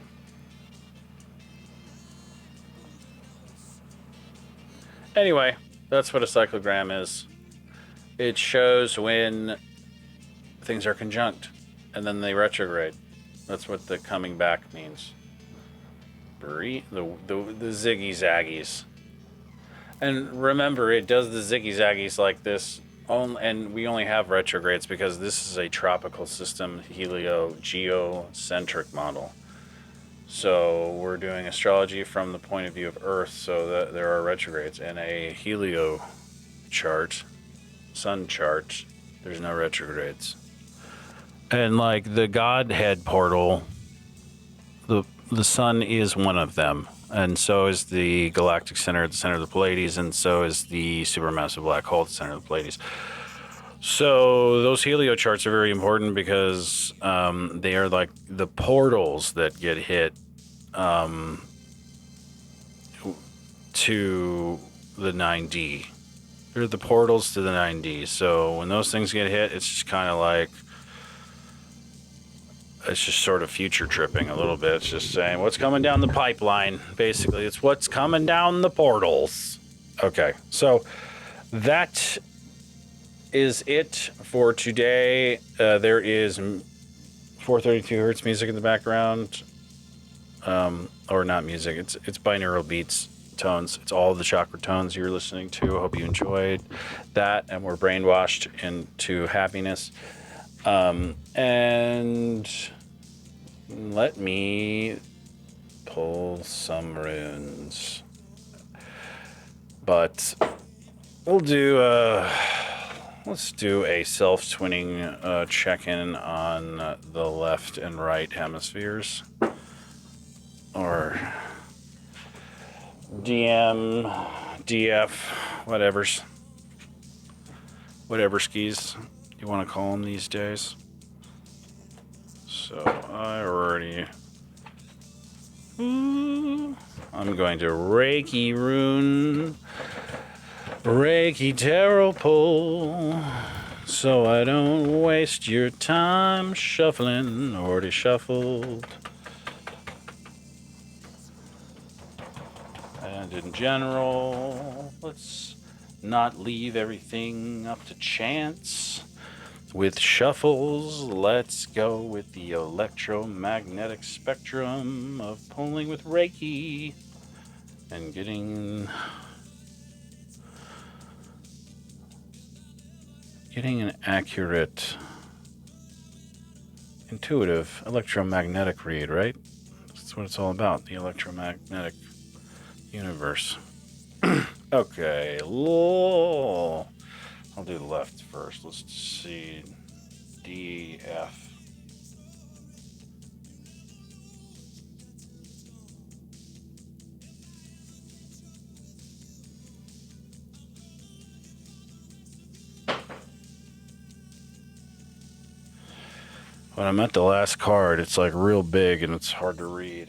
Anyway, that's what a cyclogram is. It shows when things are conjunct and then they retrograde. That's what the coming back means. The ziggy zaggies. And remember, it does the ziggy zaggies like this, and we only have retrogrades because this is a tropical system, helio-geocentric model. So we're doing astrology from the point of view of Earth, so that there are retrogrades. In a helio chart, sun chart, there's no retrogrades. And like the Godhead portal, the sun is one of them. And so is the galactic center at the center of the Pleiades, and so is the supermassive black hole at the center of the Pleiades. So those helio charts are very important because they are like the portals that get hit to the 9D. They're the portals to the 9D. So when those things get hit, it's just kind of like, it's just sort of future tripping a little bit. It's just saying what's coming down the pipeline. Basically, it's what's coming down the portals. Okay, so that is it for today. There is 432 hertz music in the background. Or not music. It's binaural beats, tones. It's all the chakra tones you're listening to. I hope you enjoyed that and were brainwashed into happiness. And let me pull some runes. But we'll do let's do a self-twinning check-in on the left and right hemispheres. Or DM, DF, whatever skis you want to call them these days. So I'm going to Reiki-Rune, Reiki Tarot pull, so I don't waste your time shuffling. Already shuffled. And in general, let's not leave everything up to chance. With shuffles, let's go with the electromagnetic spectrum of pulling with Reiki and getting an accurate, intuitive electromagnetic read, right? That's what it's all about, the electromagnetic universe. Okay, I'll do the left first. Let's see. DF. When I'm at the last card, it's like real big and it's hard to read.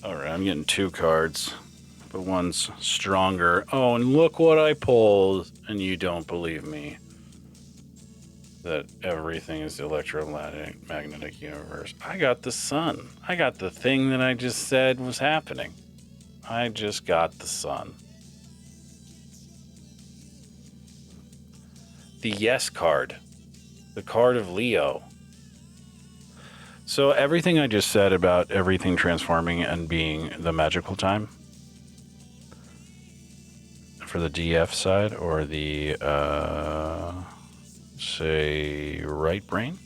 Alright, I'm getting 2 cards. But one's stronger. Oh, and look what I pulled. And you don't believe me. That everything is the electromagnetic universe. I got the sun. I got the thing that I just said was happening. I just got the sun. The yes card. The card of Leo. So everything I just said about everything transforming and being the magical time for the DF side, or the say right brain,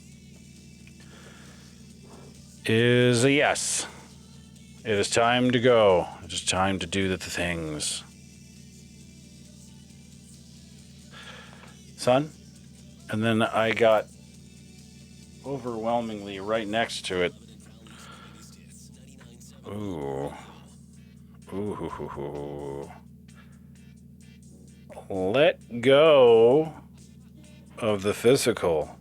is a yes. It is time to go. It is time to do the things. Sun. And then I got overwhelmingly right next to it. Ooh. Ooh. Let go of the physical.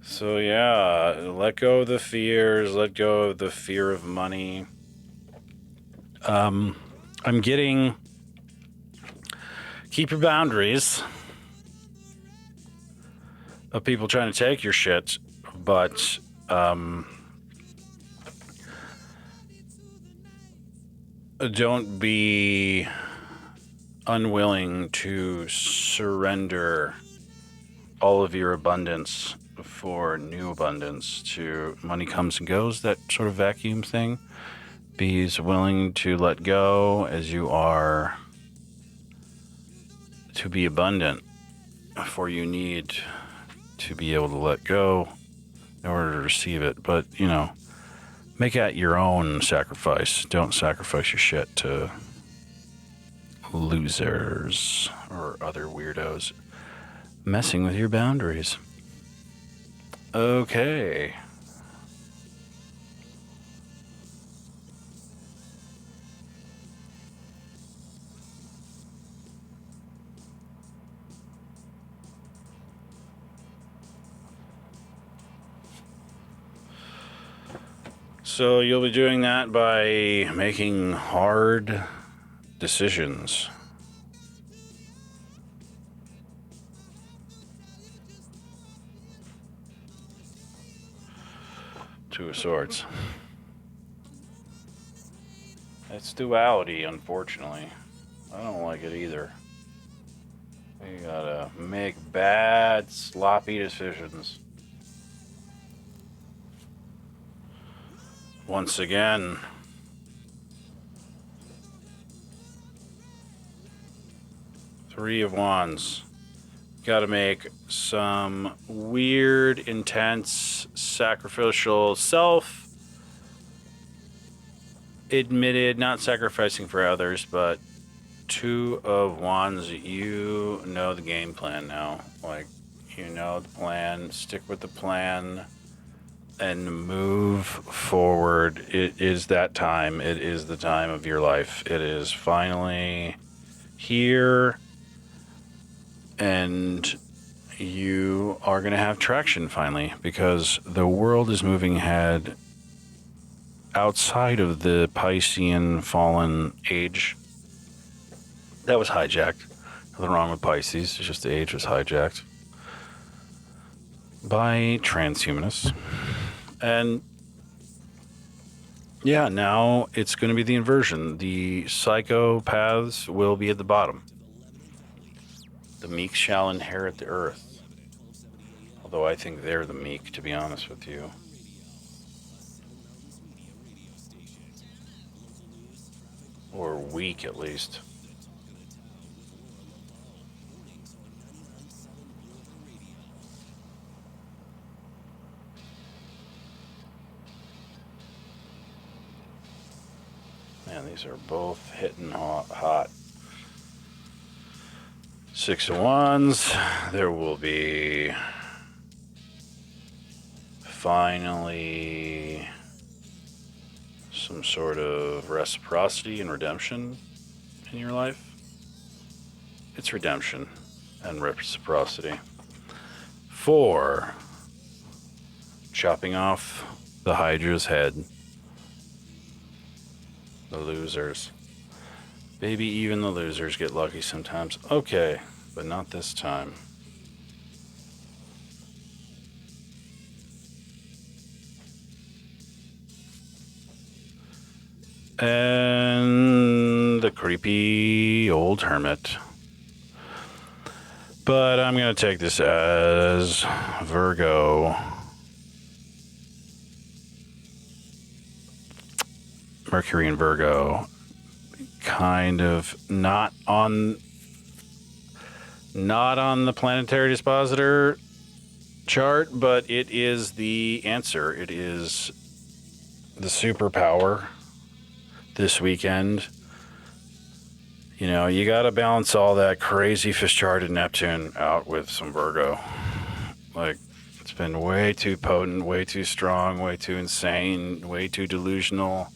So yeah, let go of the fears, let go of the fear of money. I'm getting, keep your boundaries of people trying to take your shit, but don't be unwilling to surrender all of your abundance for new abundance. To money comes and goes, that sort of vacuum thing. Be as willing to let go as you are to be abundant, for you need to be able to let go in order to receive it. But, you know, make it your own sacrifice. Don't sacrifice your shit to losers or other weirdos messing with your boundaries. Okay. So you'll be doing that by making hard decisions. Two of Swords. It's duality, unfortunately. I don't like it either. You gotta make bad, sloppy decisions. Once again, Three of Wands. Gotta make some weird, intense, sacrificial, self-admitted, not sacrificing for others, but Two of Wands, you know the game plan now. Like, you know the plan, stick with the plan, and move forward. It is that time. It is the time of your life. It is finally here, and you are going to have traction finally, because the world is moving ahead outside of the Piscean fallen age. That was hijacked. Nothing wrong with Pisces. It's just the age was hijacked by transhumanists. And yeah, now it's going to be the inversion. The psychopaths will be at the bottom. The meek shall inherit the earth. Although I think they're the meek, to be honest with you. Or weak, at least. Man, these are both hitting hot. Six of Wands. There will be finally some sort of reciprocity and redemption in your life. It's redemption and reciprocity. 4, chopping off the Hydra's head. The losers. Maybe even the losers get lucky sometimes. Okay, but not this time. And the creepy old hermit. But I'm going to take this as Virgo. Mercury and Virgo. Kind of not on the planetary dispositor chart, but it is the answer. It is the superpower this weekend. You know, you got to balance all that crazy fish-charted Neptune out with some Virgo. Like, it's been way too potent, way too strong, way too insane, way too delusional,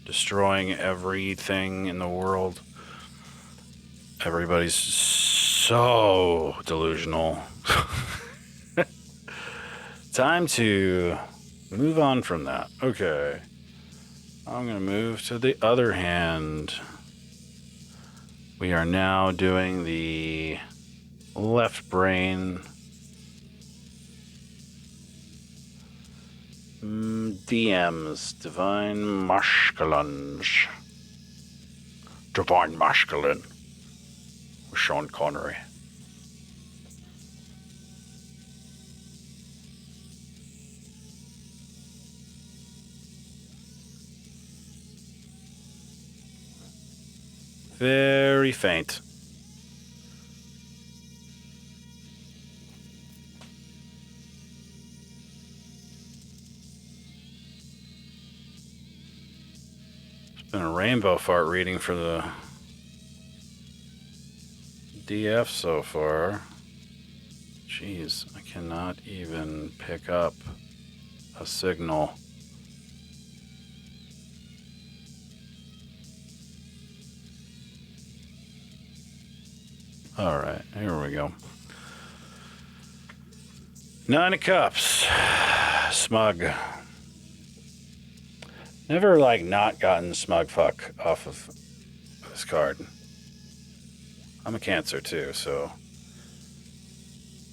destroying everything in the world. Everybody's so delusional. Time to move on from that. Okay. I'm going to move to the other hand. We are now doing the left brain DMs, Divine Masculine. Divine Masculine with Sean Connery. Very faint. It's been a rainbow fart reading for the DF so far. Jeez, I cannot even pick up a signal. All right, here we go. Nine of Cups. Smug. Never, like, not gotten smug fuck off of this card. I'm a Cancer, too, so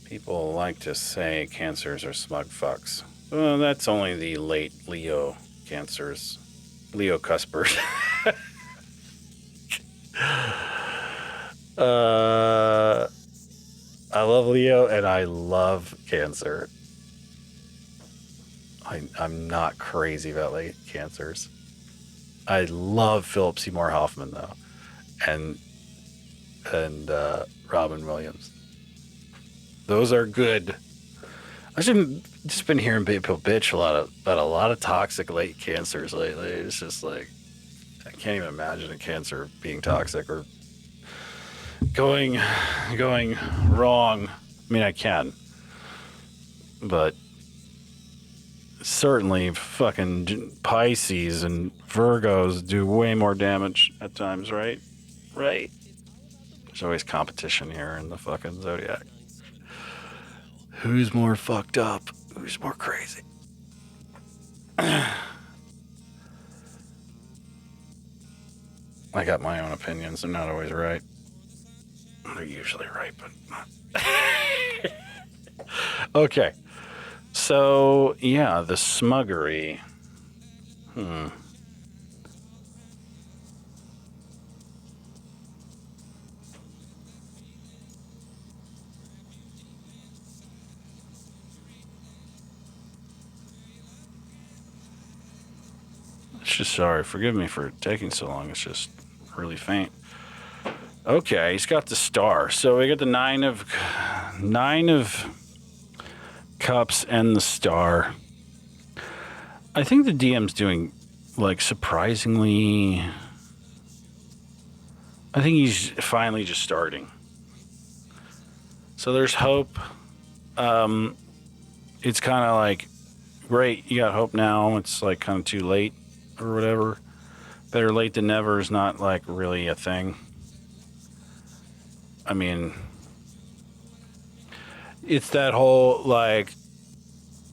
people like to say Cancers are smug fucks. Well, that's only the late Leo Cancers. Leo Cuspers. I love Leo and I love Cancer. I'm not crazy about late Cancers. I love Philip Seymour Hoffman though, and Robin Williams. Those are good. I've just been hearing people bitch about a lot of toxic late Cancers lately. It's just like I can't even imagine a Cancer being toxic or going wrong. I mean, I can, but certainly fucking Pisces and Virgos do way more damage at times, right? Right. There's always competition here in the fucking zodiac. Who's more fucked up? Who's more crazy? I got my own opinions. They're not always right. They're usually right, but not. Okay. So, yeah, the smuggery. It's just sorry. Forgive me for taking so long. It's just really faint. Okay, he's got the star. So we got the nine of Cups and the star. I think the DM's doing like surprisingly. I think he's finally just starting. So there's hope. It's kind of like, great, you got hope now. It's like kind of too late or whatever. Better late than never is not like really a thing. I mean, it's that whole like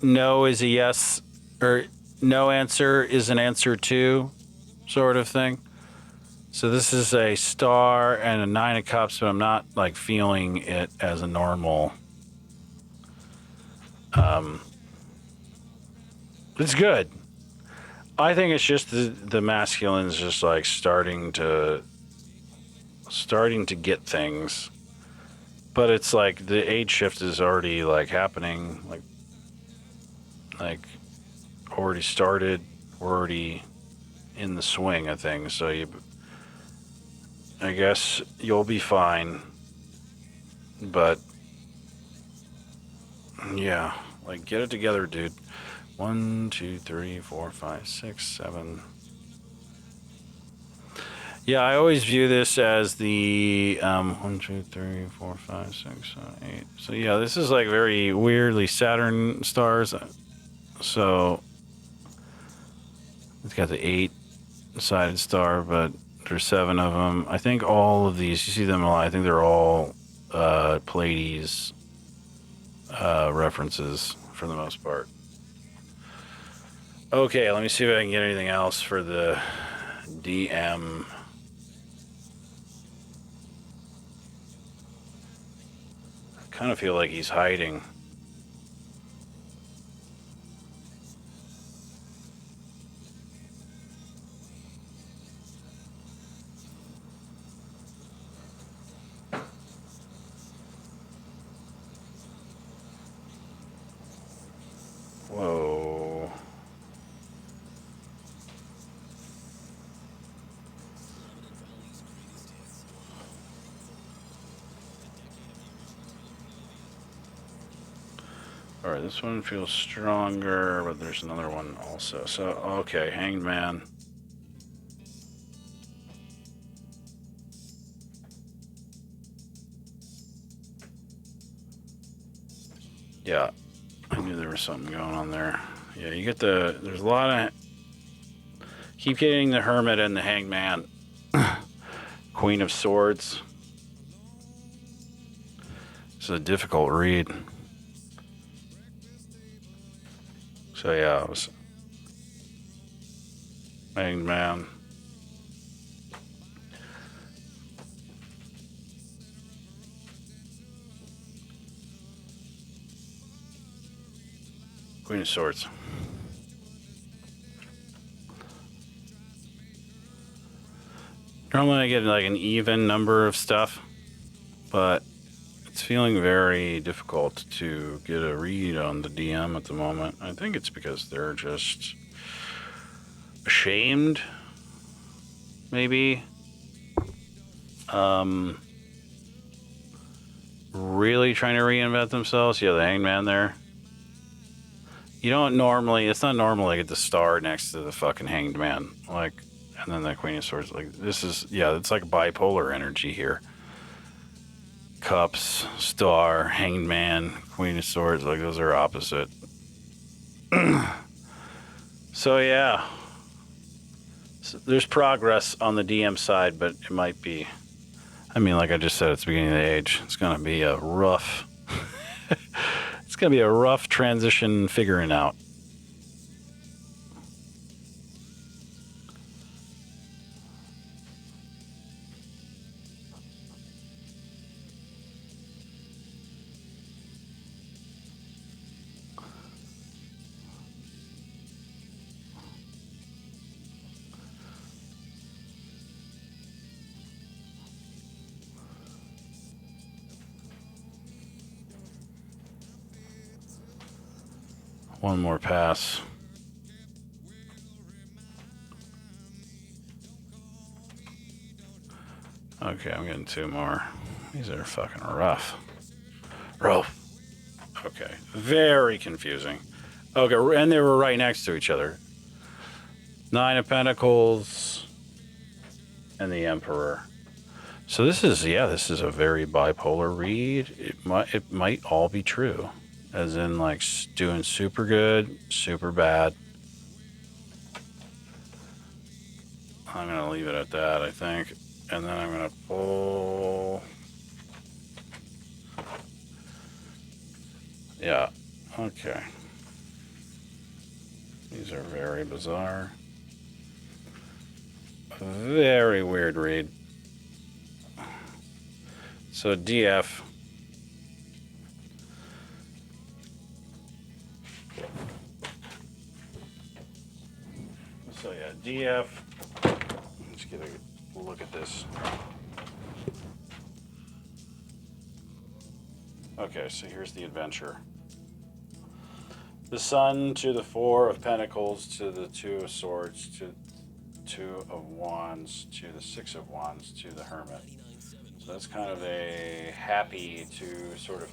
no is a yes or no answer is an answer too sort of thing. So this is a star and a 9 of cups, but I'm not like feeling it as a normal. It's good. I think it's just the masculine's just like starting to get things, but it's like the age shift is already like happening, like already started. We're already in the swing of things, so I guess you'll be fine. But yeah, like get it together, dude. 1, 2, 3, 4, 5, 6, 7. Yeah, I always view this as the 1, 2, 3, 4, 5, 6, 7, 8. So yeah, this is like very weirdly Saturn stars. So it's got the 8-sided star, but there's 7 of them. I think all of these, you see them a lot. I think they're all Pleiades references for the most part. Okay, let me see if I can get anything else for the DM. I kind of feel like he's hiding. Whoa. All right, this one feels stronger, but there's another one also. So, okay, Hanged Man. Yeah, I knew there was something going on there. Yeah, you get there's a lot of, keep getting the Hermit and the Hanged Man. Queen of Swords. It's a difficult read. So yeah, it was Hanged Man. Queen of Swords. Normally I get like an even number of stuff, but it's feeling very difficult to get a read on the DM at the moment. I think it's because they're just ashamed, maybe. Really trying to reinvent themselves. Yeah, the Hanged Man there. You don't normally, it's not normal to get the star next to the fucking Hanged Man. Like, and then the Queen of Swords. Like, this is, yeah, it's like bipolar energy here. Cups, star, Hanged Man, Queen of Swords. Like, those are opposite. So, yeah. So there's progress on the DM side, but it might be, I mean, like I just said, it's the beginning of the age. It's going to be a rough, it's going to be a rough transition figuring out. One more pass. Okay, I'm getting 2 more. These are fucking rough. Rough. Okay, very confusing. Okay, and they were right next to each other. 9 of Pentacles and the Emperor. So this is, yeah, this is a very bipolar read. It might all be true. As in, like, doing super good, super bad. I'm going to leave it at that, I think. And then I'm going to pull... Yeah, okay. These are very bizarre. very weird read. So DF. So yeah, DF. Let's get a look at this. Okay, so here's the adventure. The Sun to the Four of Pentacles, to the Two of Swords, to Two of Wands, to the Six of Wands, to the Hermit. So that's kind of a happy to sort of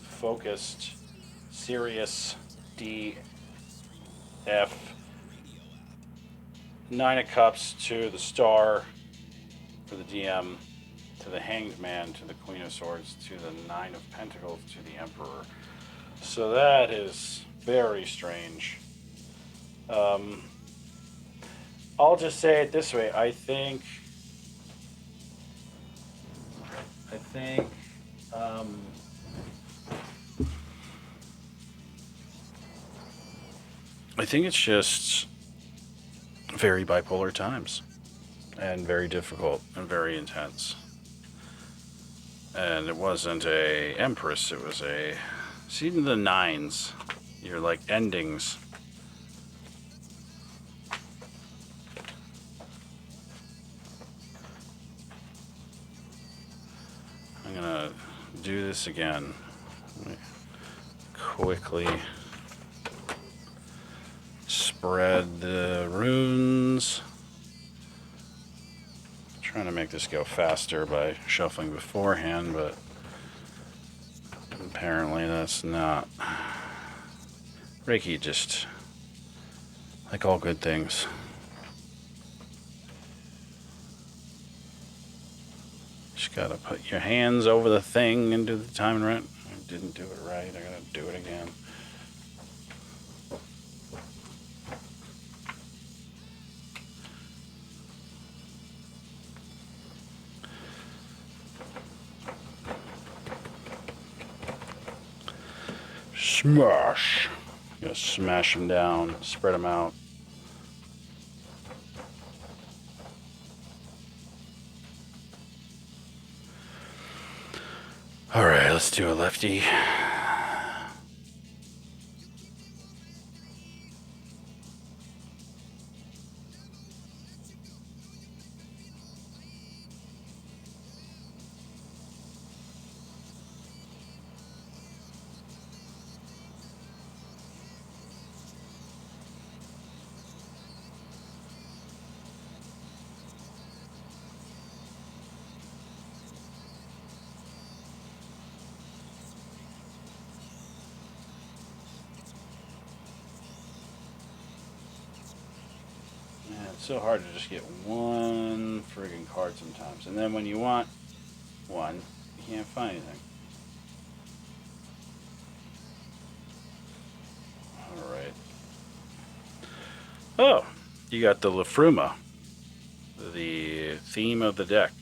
focused, serious DF. Nine of Cups to the Star for the DM, to the Hanged Man, to the Queen of Swords, to the Nine of Pentacles, to the Emperor. So that is very strange. I'll just say it this way. I think it's just very bipolar times, and very difficult and very intense. And it wasn't a Empress, it was a... See, the nines, you're like endings. I'm gonna do this again. Let me quickly spread the runes. I'm trying to make this go faster by shuffling beforehand, but apparently that's not. Reiki, just like all good things. Just gotta put your hands over the thing and do the time and rent. I didn't do it right. I gotta do it again. Smash. Gonna smash them down, spread them out. All right, let's do a lefty. It's so hard to just get one friggin' card sometimes. And then when you want one, you can't find anything. Alright. Oh, you got the Lafruma, the theme of the deck.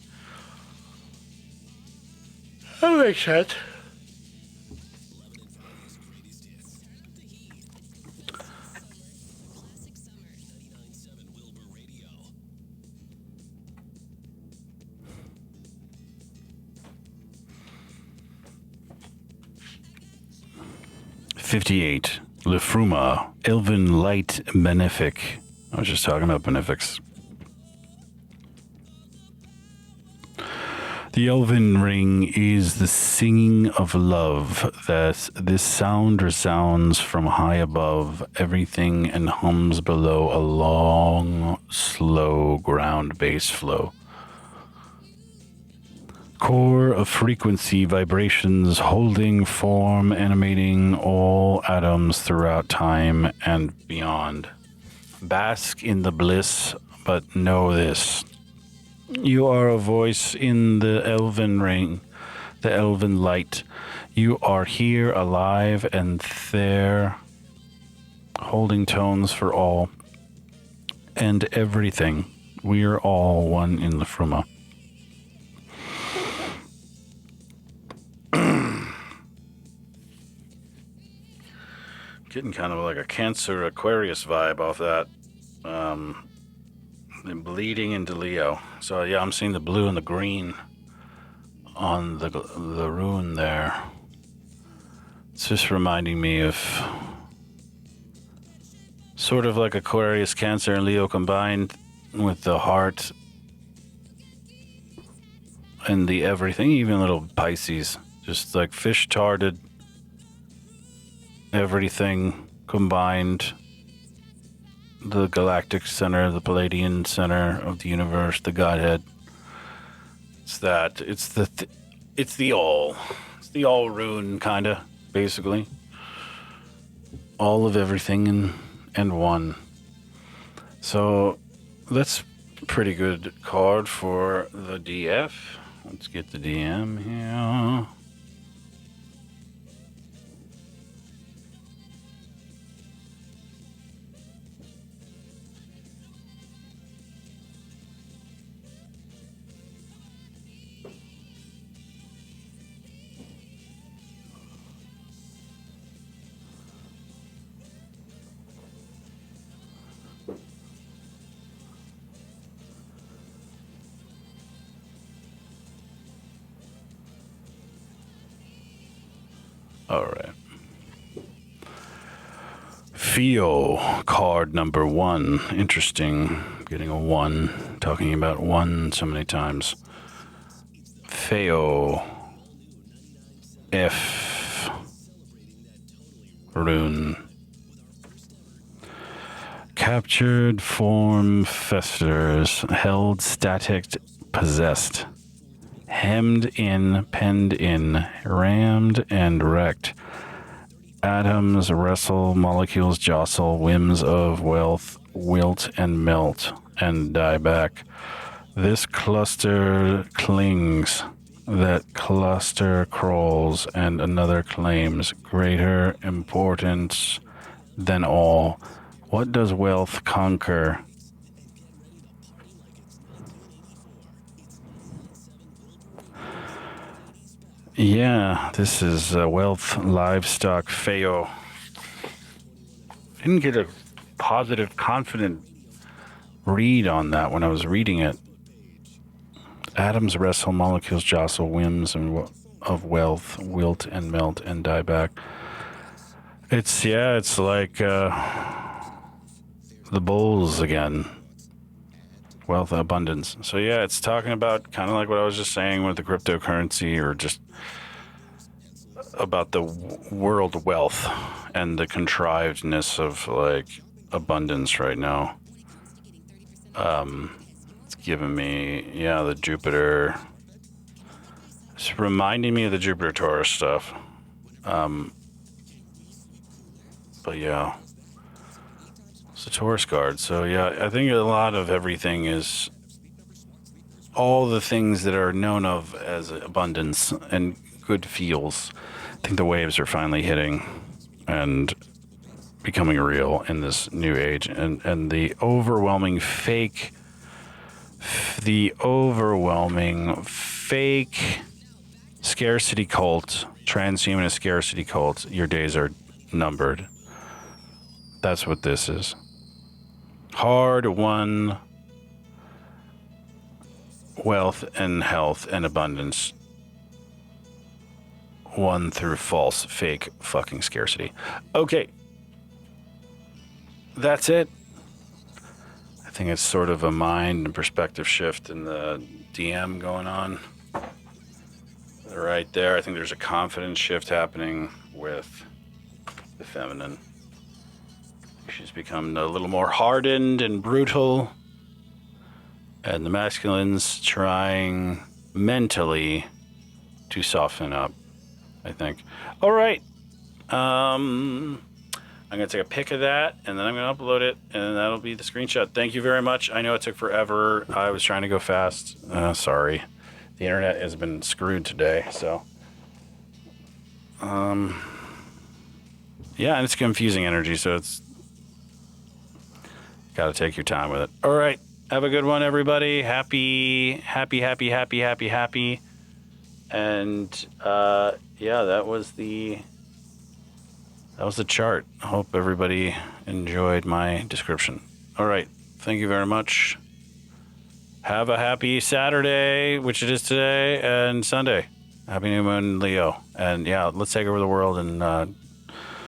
That makes sense. '58, Lafruma, Elven Light Benefic. I was just talking about benefics. The Elven Ring is the singing of love, that this sound resounds from high above everything and hums below a long, slow ground bass flow. Core of frequency vibrations holding form, animating all atoms throughout time and beyond. Bask in the bliss, but know this. You are a voice in the Elven Ring, the Elven Light. You are here, alive and there, holding tones for all and everything. We are all one in Lafruma. Getting kind of like a Cancer Aquarius vibe off that. And bleeding into Leo. So yeah, I'm seeing the blue and the green on the rune there. It's just reminding me of sort of like Aquarius, Cancer, and Leo combined with the heart and the everything, even little Pisces. Just like fish-tarded, everything combined. The galactic center, the Palladian center of the universe, the Godhead. It's that. It's the all. It's the all rune, kinda, basically. All of everything and one. So that's a pretty good card for the DF. Let's get the DM here. All right. Feo, card number 1. Interesting. Getting a 1. Talking about 1 so many times. Feo. F. Rune. Captured form festers. Held static possessed. Hemmed in, penned in, rammed and wrecked. Atoms wrestle, molecules jostle, whims of wealth wilt and melt and die back. This cluster clings, that cluster crawls, and another claims greater importance than all. What does wealth conquer? Yeah, this is wealth, livestock, Feo. Didn't get a positive, confident read on that when I was reading it. Atoms wrestle, molecules jostle, whims of wealth wilt and melt and die back. It's like the bulls again. Wealth, abundance. So yeah, it's talking about kind of like what I was just saying with the cryptocurrency, or just about the world wealth and the contrivedness of like abundance right now. It's giving me, the Jupiter. It's reminding me of the Jupiter Taurus stuff. But yeah, it's a Taurus card. So yeah, I think a lot of everything is all the things that are known of as abundance and good feels. I think the waves are finally hitting and becoming real in this new age, and the overwhelming fake scarcity cult, transhumanist scarcity cult, your days are numbered. That's what this is. Hard-won wealth and health and abundance won through false, fake, fucking scarcity. Okay. That's it. I think it's sort of a mind and perspective shift in the DM going on. Right there. I think there's a confidence shift happening with the feminine. She's become a little more hardened and brutal. And the masculine's trying mentally to soften up, I think. All right. I'm going to take a pic of that, and then I'm going to upload it, and that'll be the screenshot. Thank you very much. I know it took forever. I was trying to go fast. Sorry. The internet has been screwed today, so. Yeah, and it's confusing energy, so it's got to take your time with it. All right. Have a good one, everybody. Happy. And, that was the chart. I hope everybody enjoyed my description. All right. Thank you very much. have a happy Saturday, which it is today, and Sunday. Happy New Moon, Leo. And yeah, let's take over the world and